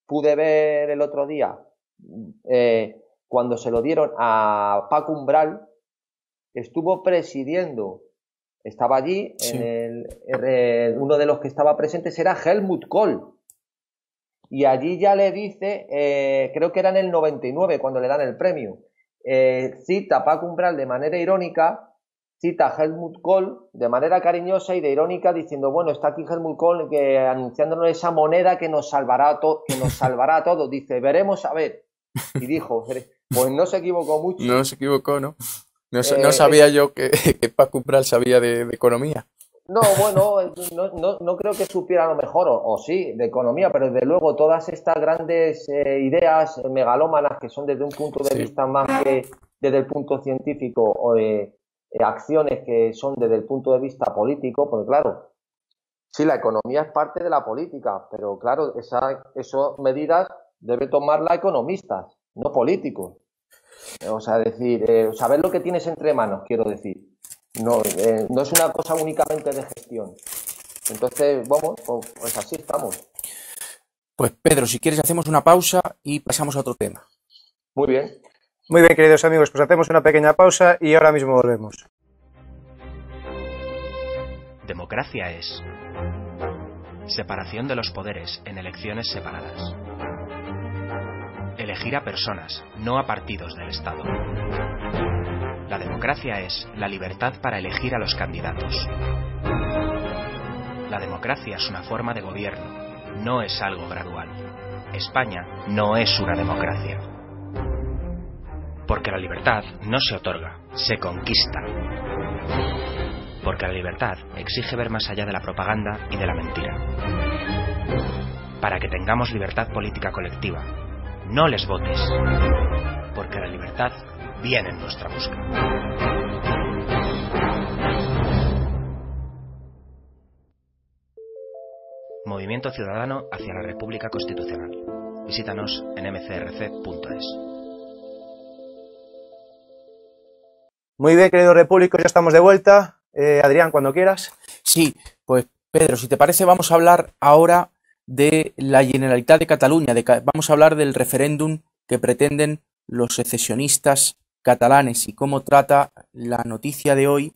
pude ver el otro día, cuando se lo dieron a Paco Umbral, estuvo presidiendo, estaba allí, Sí. uno de los que estaba presentes era Helmut Kohl, y allí ya le dice, creo que era en el 99 cuando le dan el premio, cita a Paco Umbral de manera irónica, cita a Helmut Kohl de manera cariñosa y de irónica, diciendo, bueno, está aquí Helmut Kohl anunciándonos esa moneda que nos salvará a todos. Dice, veremos a ver. Y dijo, pues no se equivocó mucho. No se equivocó, ¿no? No sabía yo que Paco Umbral sabía de economía. No, bueno, no creo que supiera a lo mejor, o sí, de economía, pero desde luego todas estas grandes ideas megalómanas que son desde un punto de vista más que desde el punto científico, o acciones que son desde el punto de vista político, porque claro, sí, la economía es parte de la política, pero claro, esas medidas deben tomarlas economistas, no políticos. O sea, decir, saber lo que tienes entre manos, quiero decir. No es una cosa únicamente de gestión. Entonces, vamos, pues así estamos. Pues Pedro, si quieres hacemos una pausa y pasamos a otro tema. Muy bien. Muy bien, queridos amigos, pues hacemos una pequeña pausa y ahora mismo volvemos. Democracia es separación de los poderes en elecciones separadas. Elegir a personas, no a partidos del Estado. La democracia es la libertad para elegir a los candidatos. La democracia es una forma de gobierno, no es algo gradual. España no es una democracia. Porque la libertad no se otorga, se conquista. Porque la libertad exige ver más allá de la propaganda y de la mentira. Para que tengamos libertad política colectiva, no les votes. Porque la libertad viene en nuestra busca. Movimiento Ciudadano hacia la República Constitucional. Visítanos en mcrc.es. Muy bien, queridos repúblicos, ya estamos de vuelta. Adrián, cuando quieras. Sí, pues Pedro, si te parece vamos a hablar ahora de la Generalitat de Cataluña, vamos a hablar del referéndum que pretenden los secesionistas catalanes y cómo trata la noticia de hoy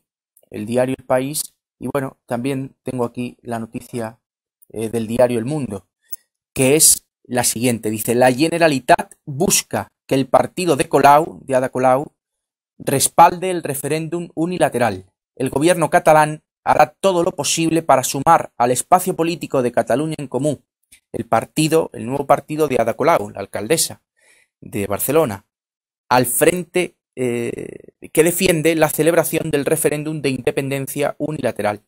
el diario El País, y bueno, también tengo aquí la noticia del diario El Mundo, que es la siguiente, dice: la Generalitat busca que el partido de Colau, de Ada Colau, respalde el referéndum unilateral. El gobierno catalán hará todo lo posible para sumar al espacio político de Cataluña en Comú, el nuevo partido de Ada Colau, la alcaldesa de Barcelona, al frente que defiende la celebración del referéndum de independencia unilateral.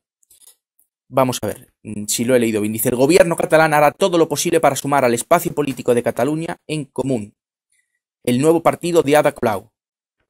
Vamos a ver si lo he leído bien. Dice: el gobierno catalán hará todo lo posible para sumar al espacio político de Cataluña en Común, el nuevo partido de Ada Colau,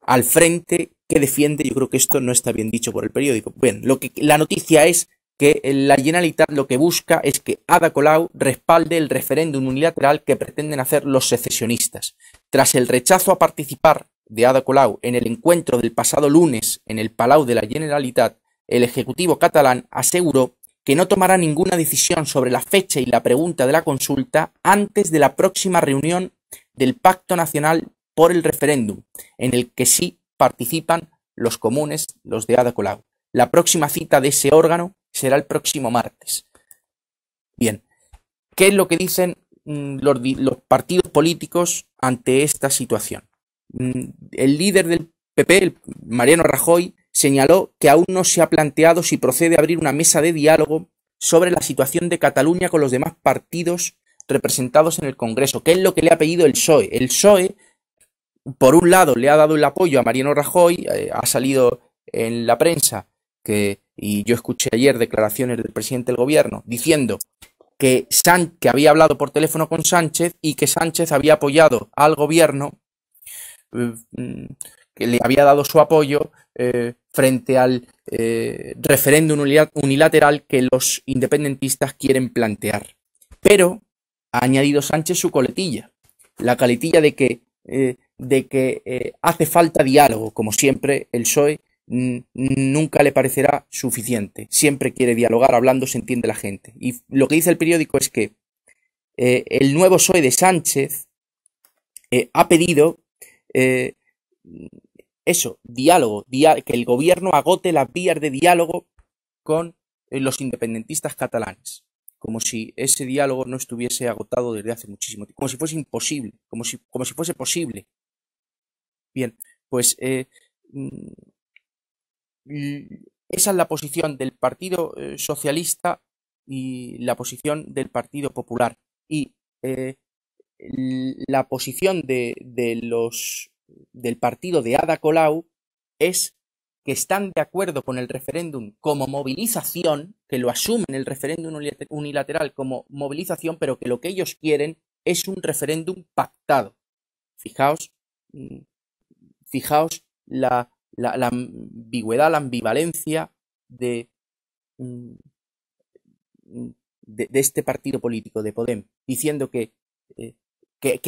al frente que defiende, yo creo que esto no está bien dicho por el periódico. Bien, la noticia es que la Generalitat lo que busca es que Ada Colau respalde el referéndum unilateral que pretenden hacer los secesionistas. Tras el rechazo a participar de Ada Colau en el encuentro del pasado lunes en el Palau de la Generalitat, el Ejecutivo catalán aseguró que no tomará ninguna decisión sobre la fecha y la pregunta de la consulta antes de la próxima reunión del Pacto Nacional por el Referéndum, en el que sí participan los comunes, los de Ada Colau. La próxima cita de ese órgano será el próximo martes. Bien, ¿qué es lo que dicen los partidos políticos ante esta situación? El líder del PP, Mariano Rajoy, señaló que aún no se ha planteado si procede a abrir una mesa de diálogo sobre la situación de Cataluña con los demás partidos representados en el Congreso, que es lo que le ha pedido el PSOE. El PSOE, por un lado, le ha dado el apoyo a Mariano Rajoy, ha salido en la prensa, y yo escuché ayer declaraciones del presidente del gobierno diciendo que había hablado por teléfono con Sánchez y que Sánchez había apoyado al gobierno, que le había dado su apoyo frente al referéndum unilateral que los independentistas quieren plantear. Pero ha añadido Sánchez su coletilla, la coletilla de que hace falta diálogo. Como siempre, el PSOE nunca le parecerá suficiente, siempre quiere dialogar, hablando se entiende la gente. Y lo que dice el periódico es que el nuevo PSOE de Sánchez ha pedido diálogo, que el gobierno agote las vías de diálogo con los independentistas catalanes, como si ese diálogo no estuviese agotado desde hace muchísimo tiempo, como si fuese imposible, como si fuese posible. Bien, pues esa es la posición del Partido Socialista y la posición del Partido Popular. Y la posición del partido de Ada Colau es que están de acuerdo con el referéndum como movilización, que lo asumen el referéndum unilateral como movilización, pero que lo que ellos quieren es un referéndum pactado. Fijaos la ambigüedad, la ambivalencia de este partido político, de Podem, diciendo que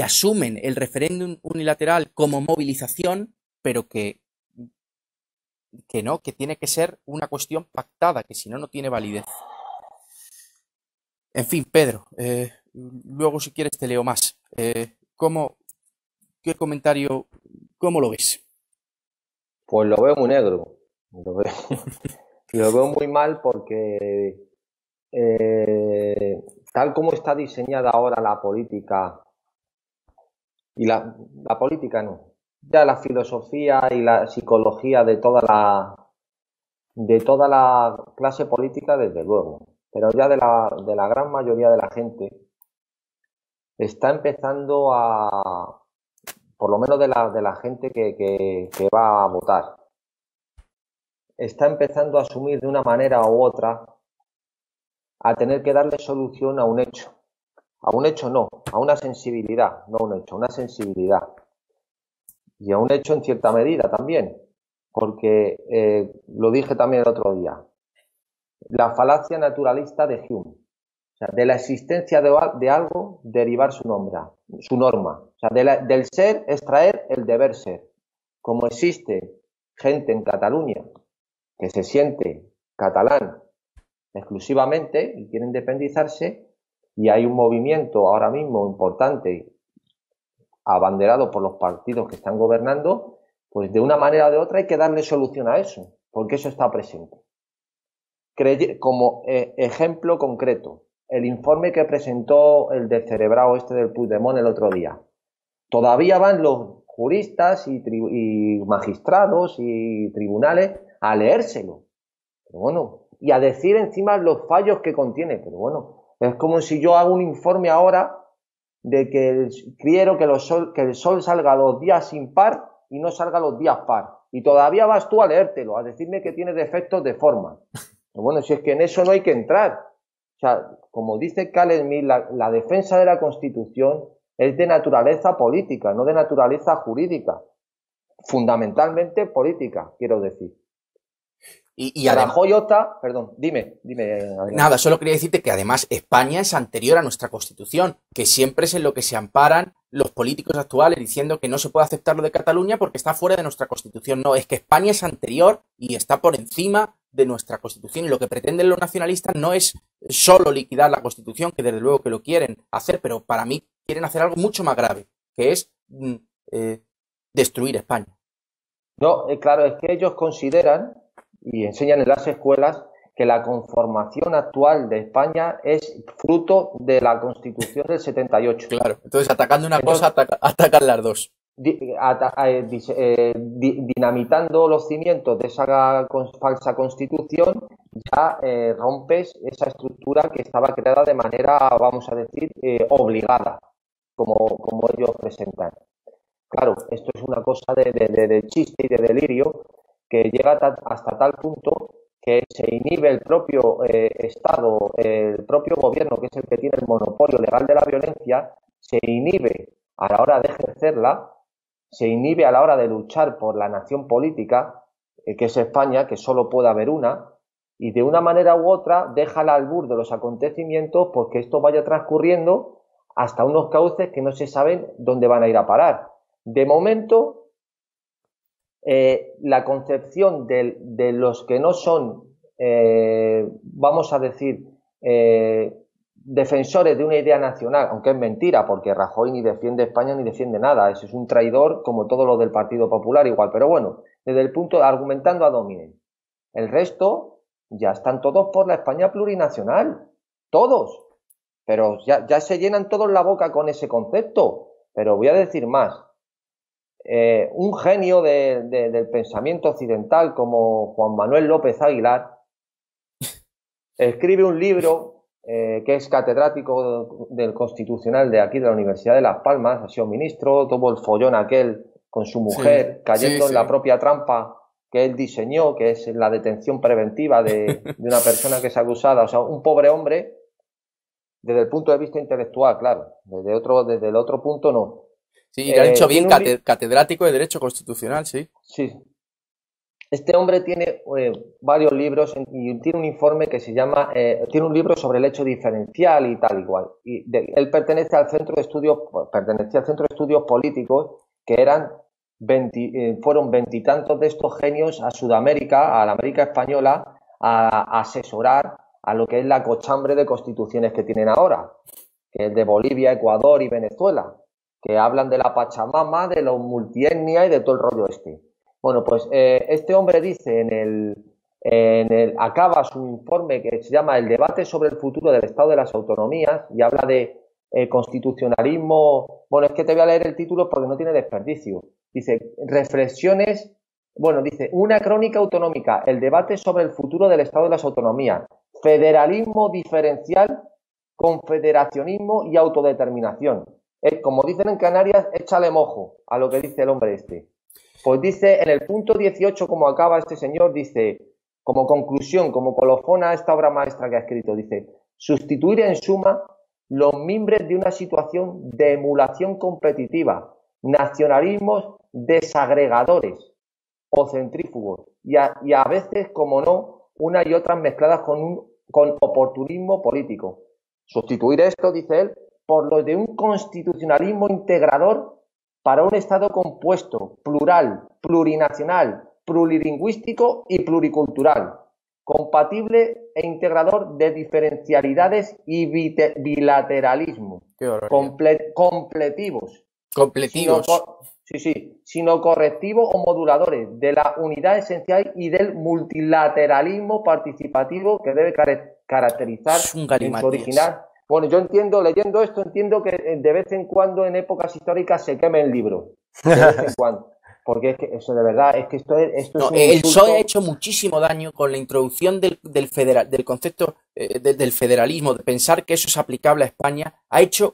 asumen el referéndum unilateral como movilización, pero que no, que tiene que ser una cuestión pactada, que si no, no tiene validez. En fin, Pedro, luego si quieres te leo más. ¿Qué comentario, cómo lo ves? Pues lo veo muy negro, lo veo muy mal porque tal como está diseñada ahora la política, y la política no, ya la filosofía y la psicología de toda la clase política, desde luego, pero ya de la gran mayoría de la gente, está empezando por lo menos de la gente que va a votar, está empezando a asumir de una manera u otra a tener que darle solución a un hecho. A un hecho no, a una sensibilidad, no a un hecho, a una sensibilidad. Y a un hecho en cierta medida también, porque lo dije también el otro día, la falacia naturalista de Hume. O sea, de la existencia de algo derivar su norma. O sea, del ser extraer el deber ser. Como existe gente en Cataluña que se siente catalán exclusivamente y quiere independizarse, y hay un movimiento ahora mismo importante abanderado por los partidos que están gobernando, pues de una manera o de otra hay que darle solución a eso, porque eso está presente. Como ejemplo concreto, el informe que presentó el descerebrado del Puigdemont el otro día. Todavía van los juristas y magistrados y tribunales a leérselo. Pero bueno, y a decir encima los fallos que contiene. Pero bueno, es como si yo hago un informe ahora de que quiero que el sol salga los días impar y no salga los días par. Y todavía vas tú a leértelo, a decirme que tiene defectos de forma. Pero bueno, si es que en eso no hay que entrar. O sea, como dice Carl Smith, la defensa de la Constitución es de naturaleza política, no de naturaleza jurídica. Fundamentalmente política, quiero decir. Y además, perdón, dime. Nada, solo quería decirte que además España es anterior a nuestra Constitución, que siempre es en lo que se amparan los políticos actuales diciendo que no se puede aceptar lo de Cataluña porque está fuera de nuestra Constitución. No, es que España es anterior y está por encima de nuestra Constitución, y lo que pretenden los nacionalistas no es solo liquidar la Constitución, que desde luego que lo quieren hacer, pero para mí quieren hacer algo mucho más grave, que es destruir España. No, claro, es que ellos consideran y enseñan en las escuelas que la conformación actual de España es fruto de la Constitución del 78. Claro, entonces atacando una cosa atacan las dos. dinamitando los cimientos de esa falsa constitución, ya rompes esa estructura que estaba creada de manera, vamos a decir, obligada, como ellos presentan. Claro, esto es una cosa de chiste y de delirio que llega hasta tal punto que se inhibe el propio Estado, el propio gobierno, que es el que tiene el monopolio legal de la violencia, se inhibe a la hora de ejercerla, se inhibe a la hora de luchar por la nación política, que es España, que solo puede haber una, y de una manera u otra deja al albur de los acontecimientos porque esto vaya transcurriendo hasta unos cauces que no se saben dónde van a ir a parar. De momento, la concepción de los que no son, vamos a decir, defensores de una idea nacional, aunque es mentira, porque Rajoy ni defiende España ni defiende nada, ese es un traidor como todos los del Partido Popular igual, pero bueno, desde el punto, argumentando a dominem. El resto ya están todos por la España plurinacional, todos, pero ya se llenan todos la boca con ese concepto, pero voy a decir más. Un genio del pensamiento occidental como Juan Manuel López Aguilar escribe un libro que es catedrático del Constitucional de aquí de la Universidad de Las Palmas, ha sido ministro, tuvo el follón aquel con su mujer, cayendo en la propia trampa que él diseñó, que es la detención preventiva de una persona que es acusada, o sea, un pobre hombre desde el punto de vista intelectual, claro, desde el otro punto no. Sí, lo han dicho bien, catedrático de Derecho Constitucional, sí. Sí. Este hombre tiene varios libros y tiene un informe que se llama, tiene un libro sobre el hecho diferencial y tal igual. Él pertenecía al Centro de Estudios Políticos, que fueron veintitantos de estos genios a Sudamérica, a la América española, a asesorar a lo que es la cochambre de constituciones que tienen ahora, que es de Bolivia, Ecuador y Venezuela, que hablan de la Pachamama, de la multietnia y de todo el rollo este. Bueno, pues este hombre dice acaba su informe que se llama El debate sobre el futuro del Estado de las Autonomías y habla de constitucionalismo. Bueno, es que te voy a leer el título porque no tiene desperdicio. Dice, reflexiones, bueno, dice, una crónica autonómica, el debate sobre el futuro del Estado de las Autonomías, federalismo diferencial, confederacionismo y autodeterminación. Como dicen en Canarias, échale mojo a lo que dice el hombre este. Pues dice, en el punto 18, como acaba este señor, dice, como conclusión, como colofón a esta obra maestra que ha escrito, dice, sustituir en suma los mimbres de una situación de emulación competitiva, nacionalismos desagregadores o centrífugos, y a veces, como no, una y otras mezcladas con oportunismo político. Sustituir esto, dice él, por lo de un constitucionalismo integrador para un Estado compuesto, plural, plurinacional, plurilingüístico y pluricultural, compatible e integrador de diferencialidades y bilateralismo, completivos, sino correctivos o moduladores de la unidad esencial y del multilateralismo participativo que debe caracterizar en su original. Bueno, yo entiendo, leyendo esto, entiendo que de vez en cuando en épocas históricas se queme el libro. De vez en cuando. Porque es que eso de verdad, es que esto es un el PSOE ha hecho muchísimo daño con la introducción del concepto del federalismo, de pensar que eso es aplicable a España, ha hecho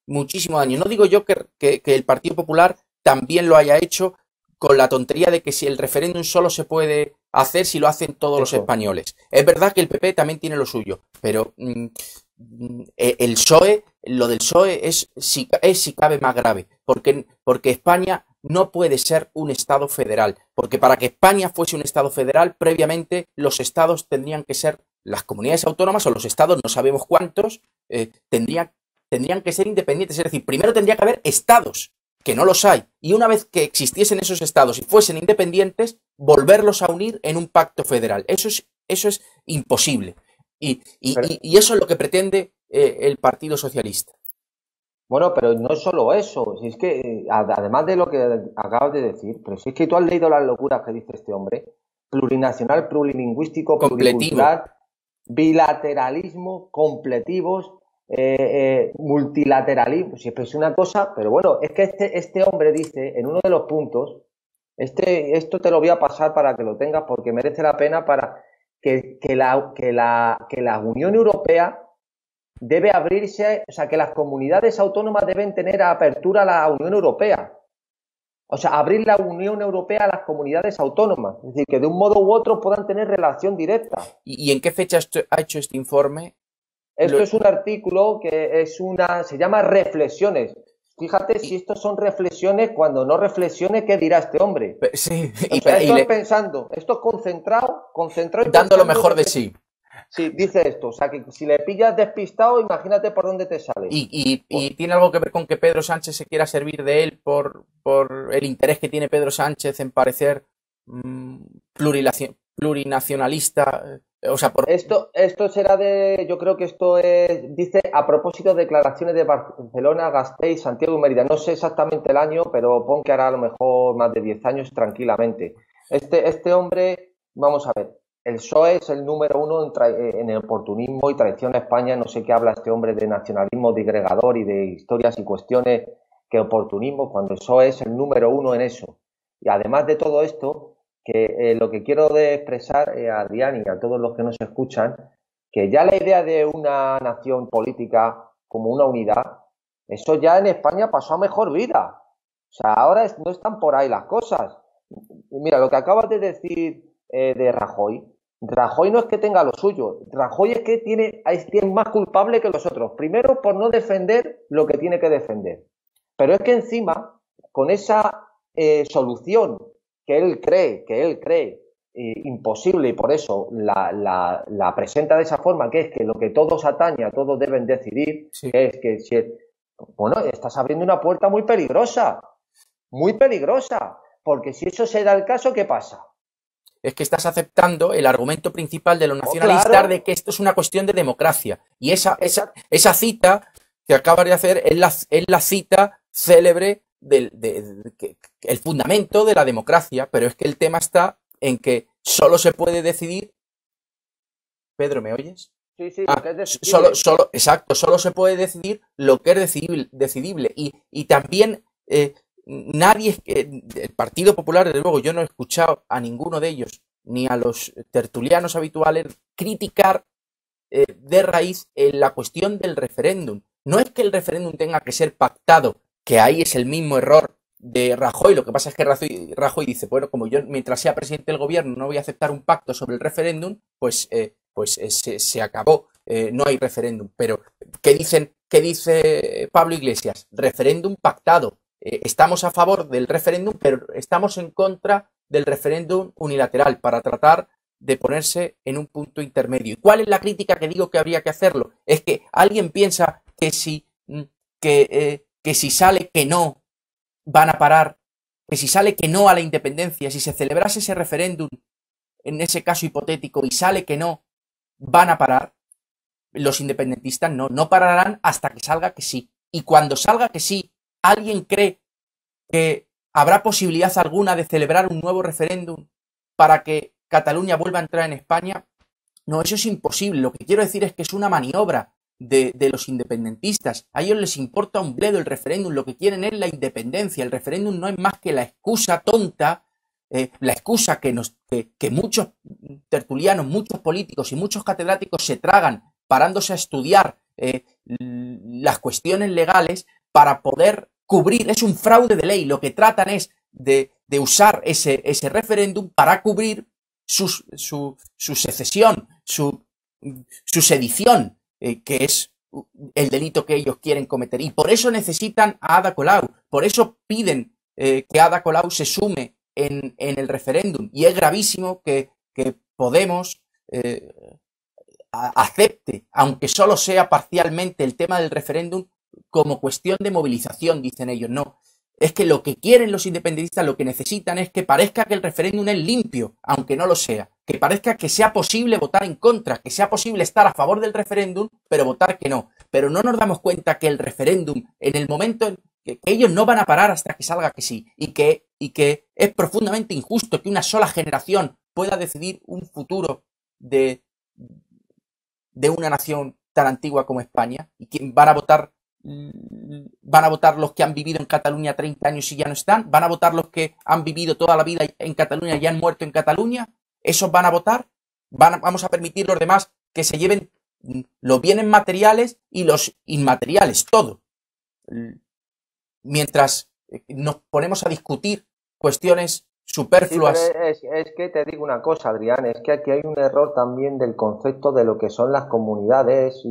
muchísimo daño. No digo yo que el Partido Popular también lo haya hecho con la tontería de que si el referéndum solo se puede hacer si lo hacen todos los españoles. Es verdad que el PP también tiene lo suyo, pero el PSOE, lo del PSOE es si cabe más grave, porque España no puede ser un Estado federal, porque para que España fuese un Estado federal, previamente los estados tendrían que ser, las comunidades autónomas o los estados, no sabemos cuántos, tendrían que ser independientes, es decir, primero tendría que haber estados, que no los hay, y una vez que existiesen esos estados y fuesen independientes, volverlos a unir en un pacto federal. Eso es imposible. Y eso es lo que pretende el Partido Socialista. Bueno, pero no es solo eso, si es que además de lo que acabas de decir, pero si es que tú has leído las locuras que dice este hombre, plurinacional, plurilingüístico, pluricultural, bilateralismo, completivos, multilateralismo, siempre es una cosa, pero bueno, es que este hombre dice en uno de los puntos, esto te lo voy a pasar para que lo tengas porque merece la pena para que la Unión Europea debe abrirse, o sea, que las comunidades autónomas deben tener apertura a la Unión Europea. O sea, abrir la Unión Europea a las comunidades autónomas. Es decir, que de un modo u otro puedan tener relación directa. ¿Y en qué fecha ha hecho este informe? Esto es un artículo que se llama Reflexiones. Fíjate si estos son reflexiones, cuando no reflexione, ¿qué dirá este hombre? Sí, o sea, esto es pensando, esto es concentrado y dando lo mejor de sí. Sí, dice esto, o sea que si le pillas despistado, imagínate por dónde te sale. ¿Y tiene algo que ver con que Pedro Sánchez se quiera servir de él por el interés que tiene Pedro Sánchez en parecer plurinacionalista? O sea, Esto será yo creo que dice a propósito de declaraciones de Barcelona, Gasteiz, Santiago y Mérida. No sé exactamente el año, pero pon que hará a lo mejor más de 10 años tranquilamente. Este hombre, vamos a ver, el PSOE es el número uno en el oportunismo y traición a España. No sé qué habla este hombre de nacionalismo digregador y de historias y cuestiones que oportunismo, cuando el PSOE es el número uno en eso. Y además de todo esto, que lo que quiero expresar a Adrián y a todos los que nos escuchan, que ya la idea de una nación política como una unidad, eso ya en España pasó a mejor vida. O sea, ahora no están por ahí las cosas. Mira, lo que acabas de decir de Rajoy no es que tenga lo suyo, Rajoy es que es más culpable que los otros. Primero, por no defender lo que tiene que defender. Pero es que encima, con esa solución que él cree imposible y por eso la presenta de esa forma, que es que lo que todos atañe, a todos deben decidir, sí. Que es que estás abriendo una puerta muy peligrosa, porque si eso se da el caso, ¿qué pasa? Es que estás aceptando el argumento principal de los nacionalistas, claro, de que esto es una cuestión de democracia. Y esa cita que acabas de hacer es la cita célebre el fundamento de la democracia, pero es que el tema está en que solo se puede decidir. Pedro, ¿me oyes? Sí, lo que es decidible. Solo se puede decidir lo que es decidible. Y también nadie, el Partido Popular, desde luego, yo no he escuchado a ninguno de ellos, ni a los tertulianos habituales, criticar de raíz la cuestión del referéndum. No es que el referéndum tenga que ser pactado, que ahí es el mismo error de Rajoy. Lo que pasa es que Rajoy dice, bueno, como yo mientras sea presidente del gobierno no voy a aceptar un pacto sobre el referéndum, se acabó, no hay referéndum. Pero, ¿qué dice Pablo Iglesias? Referéndum pactado. Estamos a favor del referéndum, pero estamos en contra del referéndum unilateral para tratar de ponerse en un punto intermedio. ¿Y cuál es la crítica que digo que habría que hacerlo? Es que alguien piensa que si sale que no, van a parar, que si sale que no a la independencia, si se celebrase ese referéndum, en ese caso hipotético, y sale que no, van a parar. Los independentistas no pararán hasta que salga que sí. Y cuando salga que sí, ¿alguien cree que habrá posibilidad alguna de celebrar un nuevo referéndum para que Cataluña vuelva a entrar en España? No, eso es imposible. Lo que quiero decir es que es una maniobra de los independentistas. A ellos les importa un bledo el referéndum, lo que quieren es la independencia. El referéndum no es más que la excusa tonta, la excusa que muchos tertulianos, muchos políticos y muchos catedráticos se tragan parándose a estudiar las cuestiones legales para poder cubrir. Es un fraude de ley. Lo que tratan es de usar ese referéndum para cubrir su secesión, su sedición, que es el delito que ellos quieren cometer. Y por eso necesitan a Ada Colau, por eso piden que Ada Colau se sume en el referéndum. Y es gravísimo que Podemos acepte, aunque solo sea parcialmente, el tema del referéndum como cuestión de movilización, dicen ellos. No, es que lo que quieren los independentistas, lo que necesitan es que parezca que el referéndum es limpio, aunque no lo sea, que parezca que sea posible votar en contra, que sea posible estar a favor del referéndum, pero votar que no. Pero no nos damos cuenta que el referéndum, en el momento en que ellos no van a parar hasta que salga que sí, y que es profundamente injusto que una sola generación pueda decidir un futuro de una nación tan antigua como España. ¿Y quién van a votar? ¿Van a votar los que han vivido en Cataluña 30 años y ya no están? ¿Van a votar los que han vivido toda la vida en Cataluña y han muerto en Cataluña? ¿Esos van a votar? ¿Vamos a permitir los demás que se lleven los bienes materiales y los inmateriales, todo? Mientras nos ponemos a discutir cuestiones superfluas. Sí, pero es que te digo una cosa, Adrián, es que aquí hay un error también del concepto de lo que son las comunidades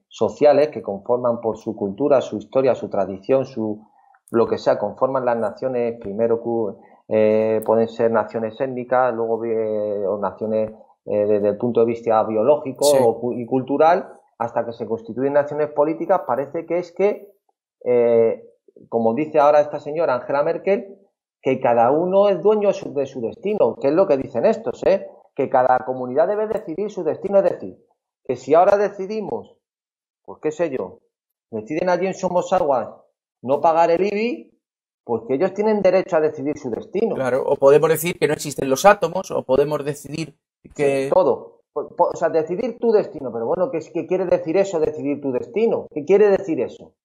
sociales que conforman por su cultura, su historia, su tradición, lo que sea, conforman las naciones. Primero pueden ser naciones étnicas, luego o naciones desde el punto de vista biológico, sí, y cultural, hasta que se constituyen naciones políticas. Parece que es que, como dice ahora esta señora Angela Merkel, que cada uno es dueño de su destino, que es lo que dicen estos, que cada comunidad debe decidir su destino. Es decir, que si ahora decidimos, pues qué sé yo, deciden allí en Somosaguas no pagar el IBI, pues que ellos tienen derecho a decidir su destino. Claro, o podemos decir que no existen los átomos, o podemos decidir que... Todo. O sea, decidir tu destino. Pero bueno, ¿qué quiere decir eso, decidir tu destino? ¿Qué quiere decir eso?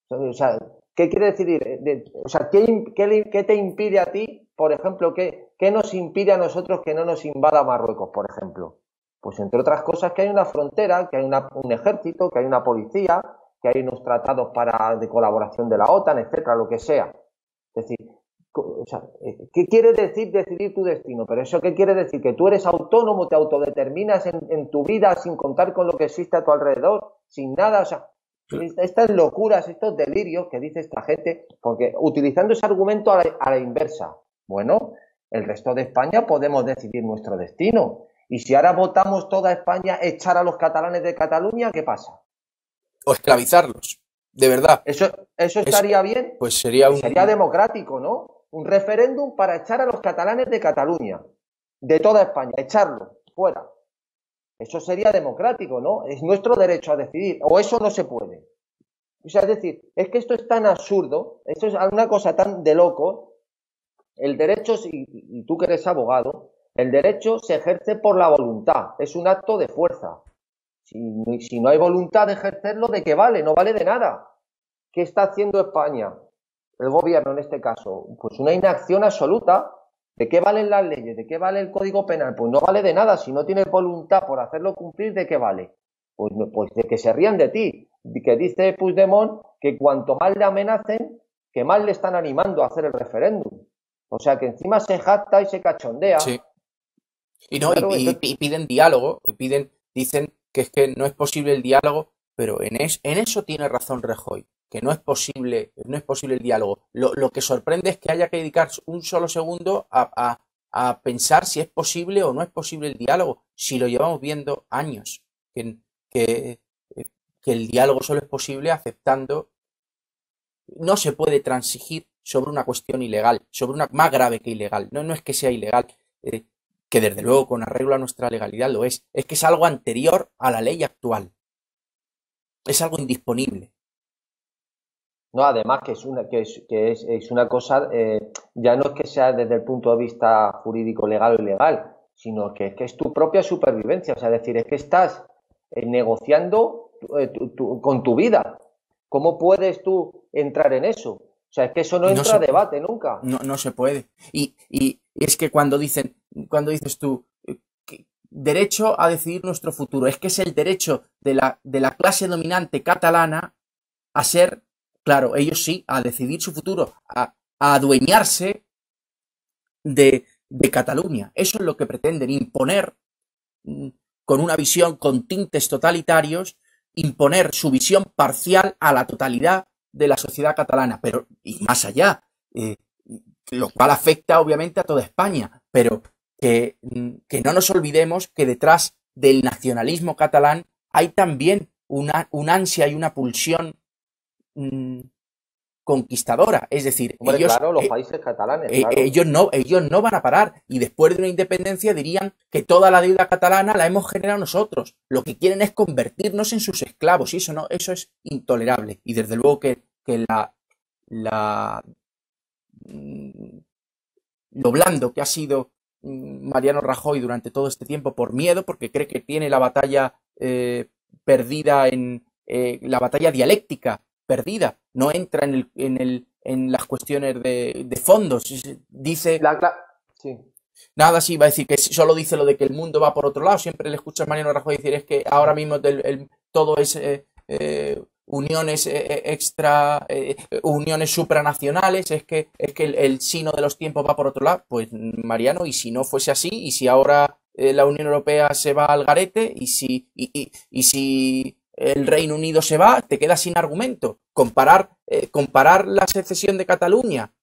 O sea, ¿qué quiere decir? O sea, ¿qué te impide a ti, por ejemplo, qué nos impide a nosotros que no nos invada Marruecos, por ejemplo? Pues entre otras cosas que hay una frontera, que hay un ejército, que hay una policía, que hay unos tratados de colaboración de la OTAN, etcétera, lo que sea. Es decir, o sea, ¿qué quiere decir decidir tu destino? Pero eso, ¿qué quiere decir? Que tú eres autónomo, te autodeterminas en tu vida sin contar con lo que existe a tu alrededor, sin nada. O sea, estas locuras, estos delirios que dice esta gente, porque utilizando ese argumento a la inversa, bueno, el resto de España podemos decidir nuestro destino. Y si ahora votamos toda España echar a los catalanes de Cataluña, ¿qué pasa? O esclavizarlos, de verdad. ¿Eso estaría bien? Pues sería democrático, ¿no? Un referéndum para echar a los catalanes de Cataluña, de toda España, echarlos fuera. Eso sería democrático, ¿no? Es nuestro derecho a decidir, o eso no se puede. O sea, es decir, es que esto es tan absurdo, esto es una cosa tan de loco. El derecho, y tú que eres abogado, el derecho se ejerce por la voluntad, es un acto de fuerza. Si no hay voluntad de ejercerlo, ¿de qué vale? No vale de nada. ¿Qué está haciendo España? El gobierno en este caso, pues una inacción absoluta. ¿De qué valen las leyes? ¿De qué vale el Código Penal? Pues no vale de nada. Si no tienes voluntad por hacerlo cumplir, ¿de qué vale? Pues de que se rían de ti. Que dice Puigdemont que cuanto más le amenacen, que más le están animando a hacer el referéndum. O sea que encima se jacta y se cachondea. Sí. Y piden diálogo, dicen que es que no es posible el diálogo, pero en eso tiene razón Rajoy, que no es posible el diálogo. Lo que sorprende es que haya que dedicar un solo segundo a pensar si es posible o no es posible el diálogo, si lo llevamos viendo años, que el diálogo solo es posible aceptando. No se puede transigir sobre una cuestión ilegal, sobre una más grave que ilegal. No es que sea ilegal, que desde luego con arreglo a nuestra legalidad lo es que es algo anterior a la ley actual. Es algo indisponible. No, además que es una cosa, ya no es que sea desde el punto de vista jurídico, legal o ilegal, sino que es tu propia supervivencia. O sea, es decir, es que estás negociando con tu vida. ¿Cómo puedes tú entrar en eso? O sea, es que eso no entra a debate nunca. No se puede. Y es que cuando dices tú derecho a decidir nuestro futuro, es que es el derecho de la clase dominante catalana a ser, claro, ellos sí, a decidir su futuro, a adueñarse de Cataluña. Eso es lo que pretenden imponer, con una visión con tintes totalitarios, imponer su visión parcial a la totalidad de la sociedad catalana, pero y más allá, lo cual afecta obviamente a toda España, pero que no nos olvidemos que detrás del nacionalismo catalán hay también una ansia y una pulsión conquistadora, es decir, hombre, claro, los países catalanes, claro. ellos no van a parar, y después de una independencia dirían que toda la deuda catalana la hemos generado nosotros. Lo que quieren es convertirnos en sus esclavos, y eso es intolerable. Y desde luego que lo blando que ha sido Mariano Rajoy durante todo este tiempo por miedo, porque cree que tiene la batalla perdida en la batalla dialéctica, perdida, no entra en las cuestiones de fondos. Dice... Sí. Nada, sí, va a decir que solo dice lo de que el mundo va por otro lado. Siempre le escuchas a Mariano Rajoy decir es que ahora mismo todo es uniones uniones supranacionales, es que el sino de los tiempos va por otro lado. Pues Mariano, y si no fuese así, y si ahora la Unión Europea se va al garete, y si el Reino Unido se va, te quedas sin argumento. Comparar la secesión de Cataluña,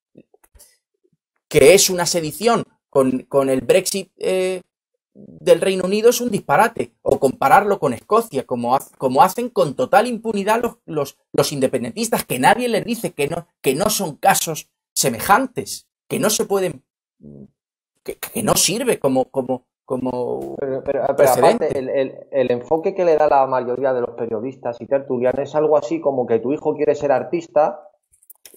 que es una sedición, con el Brexit del Reino Unido, es un disparate. O compararlo con Escocia, como hacen con total impunidad los independentistas, que nadie les dice que no son casos semejantes, que no se pueden, que no sirve como pero aparte, el enfoque que le da la mayoría de los periodistas y tertulianos es algo así como que tu hijo quiere ser artista.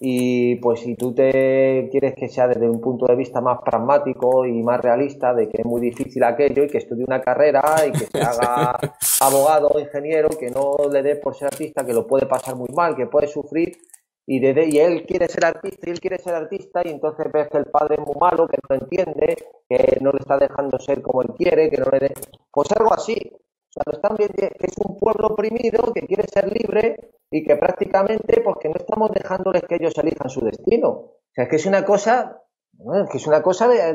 Y pues si tú te quieres que sea desde un punto de vista más pragmático y más realista, de que es muy difícil aquello y que estudie una carrera y que se haga abogado o ingeniero, que no le dé por ser artista, que lo puede pasar muy mal, que puede sufrir, y él quiere ser artista y entonces ves que el padre es muy malo, que no lo entiende, que no le está dejando ser como él quiere, que no le pues algo así. O sea, lo están viendo que es un pueblo oprimido que quiere ser libre y que prácticamente, pues que no estamos dejándoles que ellos elijan su destino. O sea, es que es una cosa,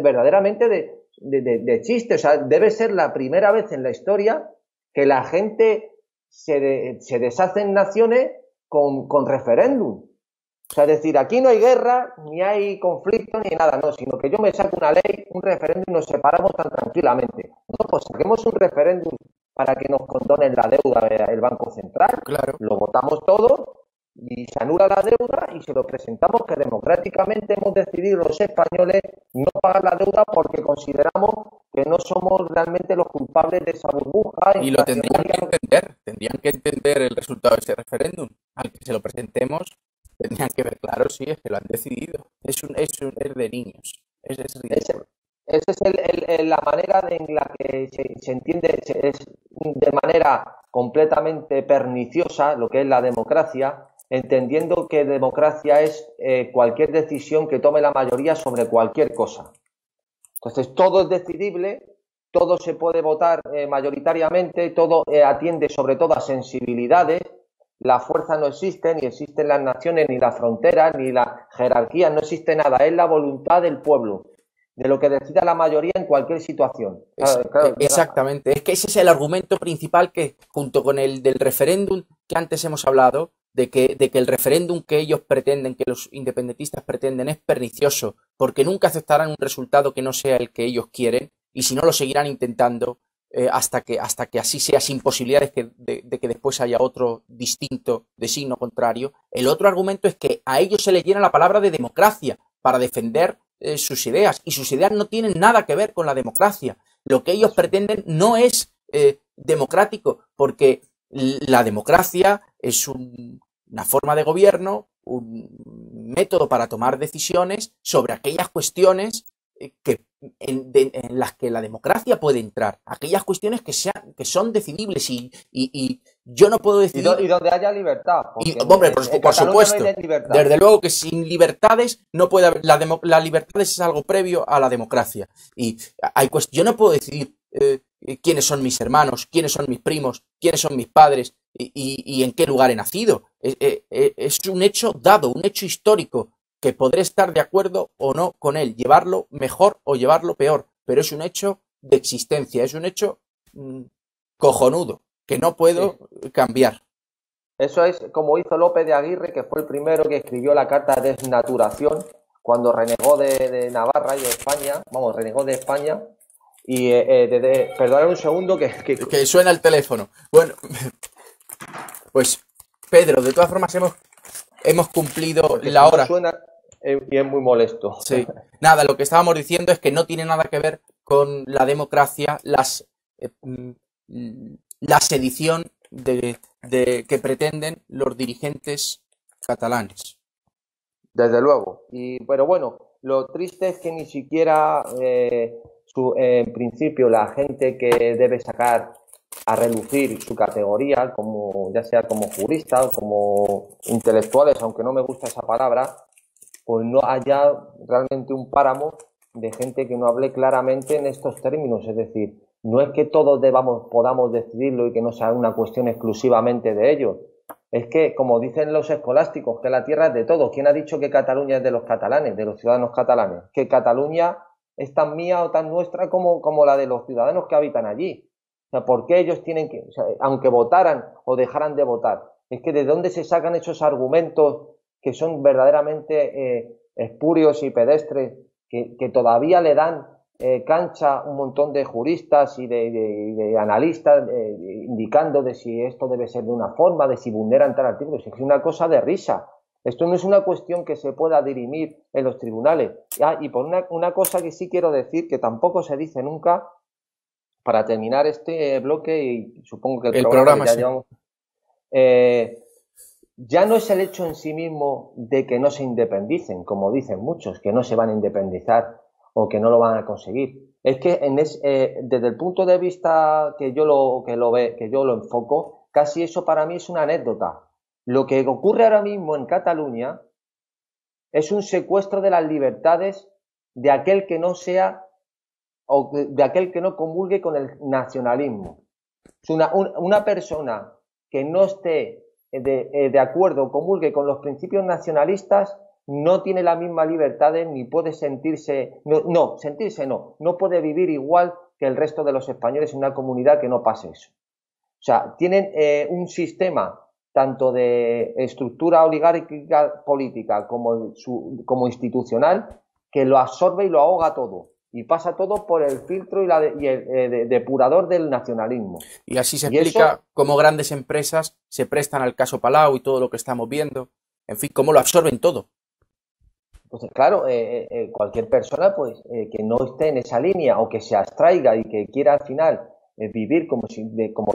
verdaderamente de chiste. O sea, debe ser la primera vez en la historia que la gente se deshace en naciones con referéndum. O sea, es decir, aquí no hay guerra, ni hay conflicto, ni nada, no, sino que yo me saco una ley, un referéndum y nos separamos tan tranquilamente. No, pues saquemos un referéndum para que nos condonen la deuda el Banco Central. Claro. Lo votamos todo y se anula la deuda y se lo presentamos que democráticamente hemos decidido los españoles no pagar la deuda porque consideramos que no somos realmente los culpables de esa burbuja. Y lo tendrían que entender el resultado de ese referéndum. Al que se lo presentemos, tendrían que ver, claro, sí, es que lo han decidido. Es de niños. Es ridículo. Esa es la manera en la que se entiende, es de manera completamente perniciosa lo que es la democracia, entendiendo que democracia es cualquier decisión que tome la mayoría sobre cualquier cosa. Entonces todo es decidible, todo se puede votar mayoritariamente, todo atiende sobre todo a sensibilidades. La fuerza no existe, ni existen las naciones, ni las fronteras, ni la jerarquía, no existe nada, es la voluntad del pueblo, de lo que decida la mayoría en cualquier situación. Exactamente, es que ese es el argumento principal que, junto con el del referéndum que antes hemos hablado, de que el referéndum que ellos pretenden, que los independentistas pretenden, es pernicioso, porque nunca aceptarán un resultado que no sea el que ellos quieren, y si no lo seguirán intentando hasta que así sea, sin posibilidades de que después haya otro distinto de signo contrario. El otro argumento es que a ellos se les llena la palabra de democracia para defender sus ideas, y sus ideas no tienen nada que ver con la democracia. Lo que ellos pretenden no es democrático, porque la democracia es una forma de gobierno, un método para tomar decisiones sobre aquellas cuestiones en las que la democracia puede entrar, aquellas cuestiones que son decidibles, y yo no puedo decidir. Y donde haya libertad. Hombre, por supuesto. No hay desde luego que sin libertades no puede haber. La libertad es algo previo a la democracia. Y yo no puedo decidir quiénes son mis hermanos, quiénes son mis primos, quiénes son mis padres y en qué lugar he nacido. Es un hecho dado, un hecho histórico, que podré estar de acuerdo o no con él, llevarlo mejor o llevarlo peor, pero es un hecho de existencia, es un hecho cojonudo, que no puedo cambiar. Eso es como hizo López de Aguirre, que fue el primero que escribió la carta de desnaturación cuando renegó de Navarra y de España, renegó de España. Y perdonad un segundo que suena el teléfono. Bueno, pues Pedro, de todas formas hemos cumplido la hora. Suena y es muy molesto. Sí. Nada, lo que estábamos diciendo es que no tiene nada que ver con la democracia, la sedición que pretenden los dirigentes catalanes. Desde luego. Pero bueno, lo triste es que ni siquiera en principio la gente que debe sacar a relucir su categoría, como, ya sea como jurista o como intelectuales, aunque no me gusta esa palabra, pues no haya realmente un páramo de gente que no hable claramente en estos términos. Es decir, no es que todos podamos decidirlo y que no sea una cuestión exclusivamente de ellos. Es que, como dicen los escolásticos, que la tierra es de todos. ¿Quién ha dicho que Cataluña es de los catalanes, de los ciudadanos catalanes? Que Cataluña es tan mía o tan nuestra como la de los ciudadanos que habitan allí. O sea, ¿por qué ellos tienen que, o sea, aunque votaran o dejaran de votar? Es que ¿de dónde se sacan esos argumentos que son verdaderamente espurios y pedestres, que todavía le dan cancha un montón de juristas y de analistas indicando de si esto debe ser de una forma, de si vulneran tal artículo? Es una cosa de risa. Esto no es una cuestión que se pueda dirimir en los tribunales. Y por una cosa que sí quiero decir, que tampoco se dice nunca, para terminar este bloque, y supongo que el programa que ya llevamos, ya no es el hecho en sí mismo de que no se independicen, como dicen muchos, que no se van a independizar o que no lo van a conseguir. Es que desde el punto de vista que yo lo enfoco, casi eso para mí es una anécdota. Lo que ocurre ahora mismo en Cataluña es un secuestro de las libertades de aquel que no sea o de aquel que no comulgue con el nacionalismo. Una persona que no esté de acuerdo o comulgue con los principios nacionalistas no tiene las mismas libertades ni puede no puede vivir igual que el resto de los españoles en una comunidad que no pase eso. O sea, tienen un sistema tanto de estructura oligárquica política como institucional, que lo absorbe y lo ahoga todo. Y pasa todo por el filtro y el depurador del nacionalismo. Y así se explica cómo grandes empresas se prestan al caso Palau y todo lo que estamos viendo. En fin, cómo lo absorben todo. Pues claro, cualquier persona pues que no esté en esa línea o que se abstraiga y que quiera al final vivir como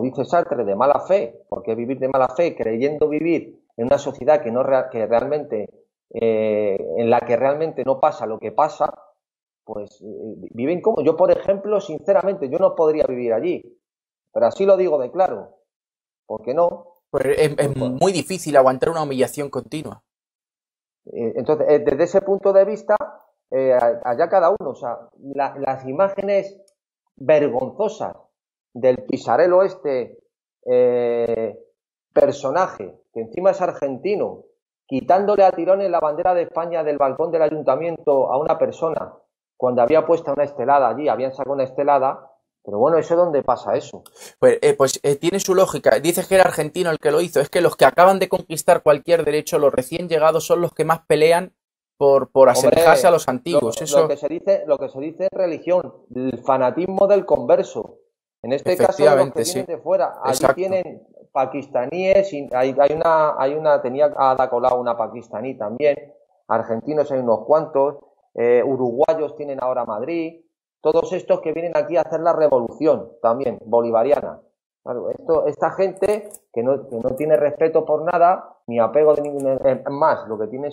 dice Sartre, de mala fe, porque vivir de mala fe, creyendo vivir en una sociedad que realmente en la que realmente no pasa lo que pasa, pues viven como yo, por ejemplo, sinceramente, yo no podría vivir allí, pero así lo digo de claro, ¿por qué no? Pues es muy difícil aguantar una humillación continua. Entonces, desde ese punto de vista, allá cada uno, o sea, las imágenes vergonzosas del pisarelo personaje, que encima es argentino, quitándole a tirones la bandera de España del balcón del ayuntamiento a una persona, cuando había puesto una estelada allí, habían sacado una estelada. Pero bueno, ¿eso dónde pasa eso? Pues tiene su lógica. Dices que era argentino el que lo hizo. Es que los que acaban de conquistar cualquier derecho, los recién llegados, son los que más pelean por asemejarse a los antiguos. Lo que se dice es religión, el fanatismo del converso. En este caso, los que vienen de fuera. Allí tienen pakistaníes, tenía Ada Colau una pakistaní también, argentinos hay unos cuantos, uruguayos tienen ahora Madrid. Todos estos que vienen aquí a hacer la revolución también, bolivariana. Claro, esta gente que no tiene respeto por nada, ni apego de ningún más, lo que tienen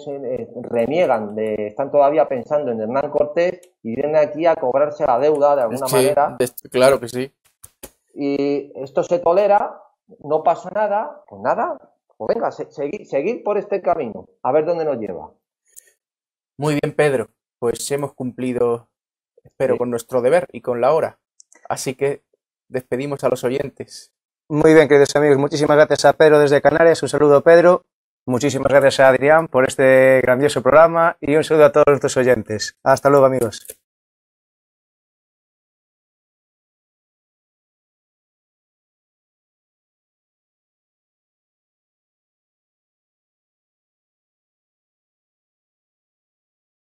reniegan, están todavía pensando en Hernán Cortés y vienen aquí a cobrarse la deuda de alguna manera. Claro que sí. Y esto se tolera, no pasa nada, pues venga, seguir por este camino, a ver dónde nos lleva. Muy bien, Pedro, pues hemos cumplido, espero, con nuestro deber y con la hora. Así que despedimos a los oyentes. Muy bien, queridos amigos. Muchísimas gracias a Pedro desde Canarias. Un saludo, Pedro. Muchísimas gracias a Adrián por este grandioso programa y un saludo a todos nuestros oyentes. Hasta luego, amigos.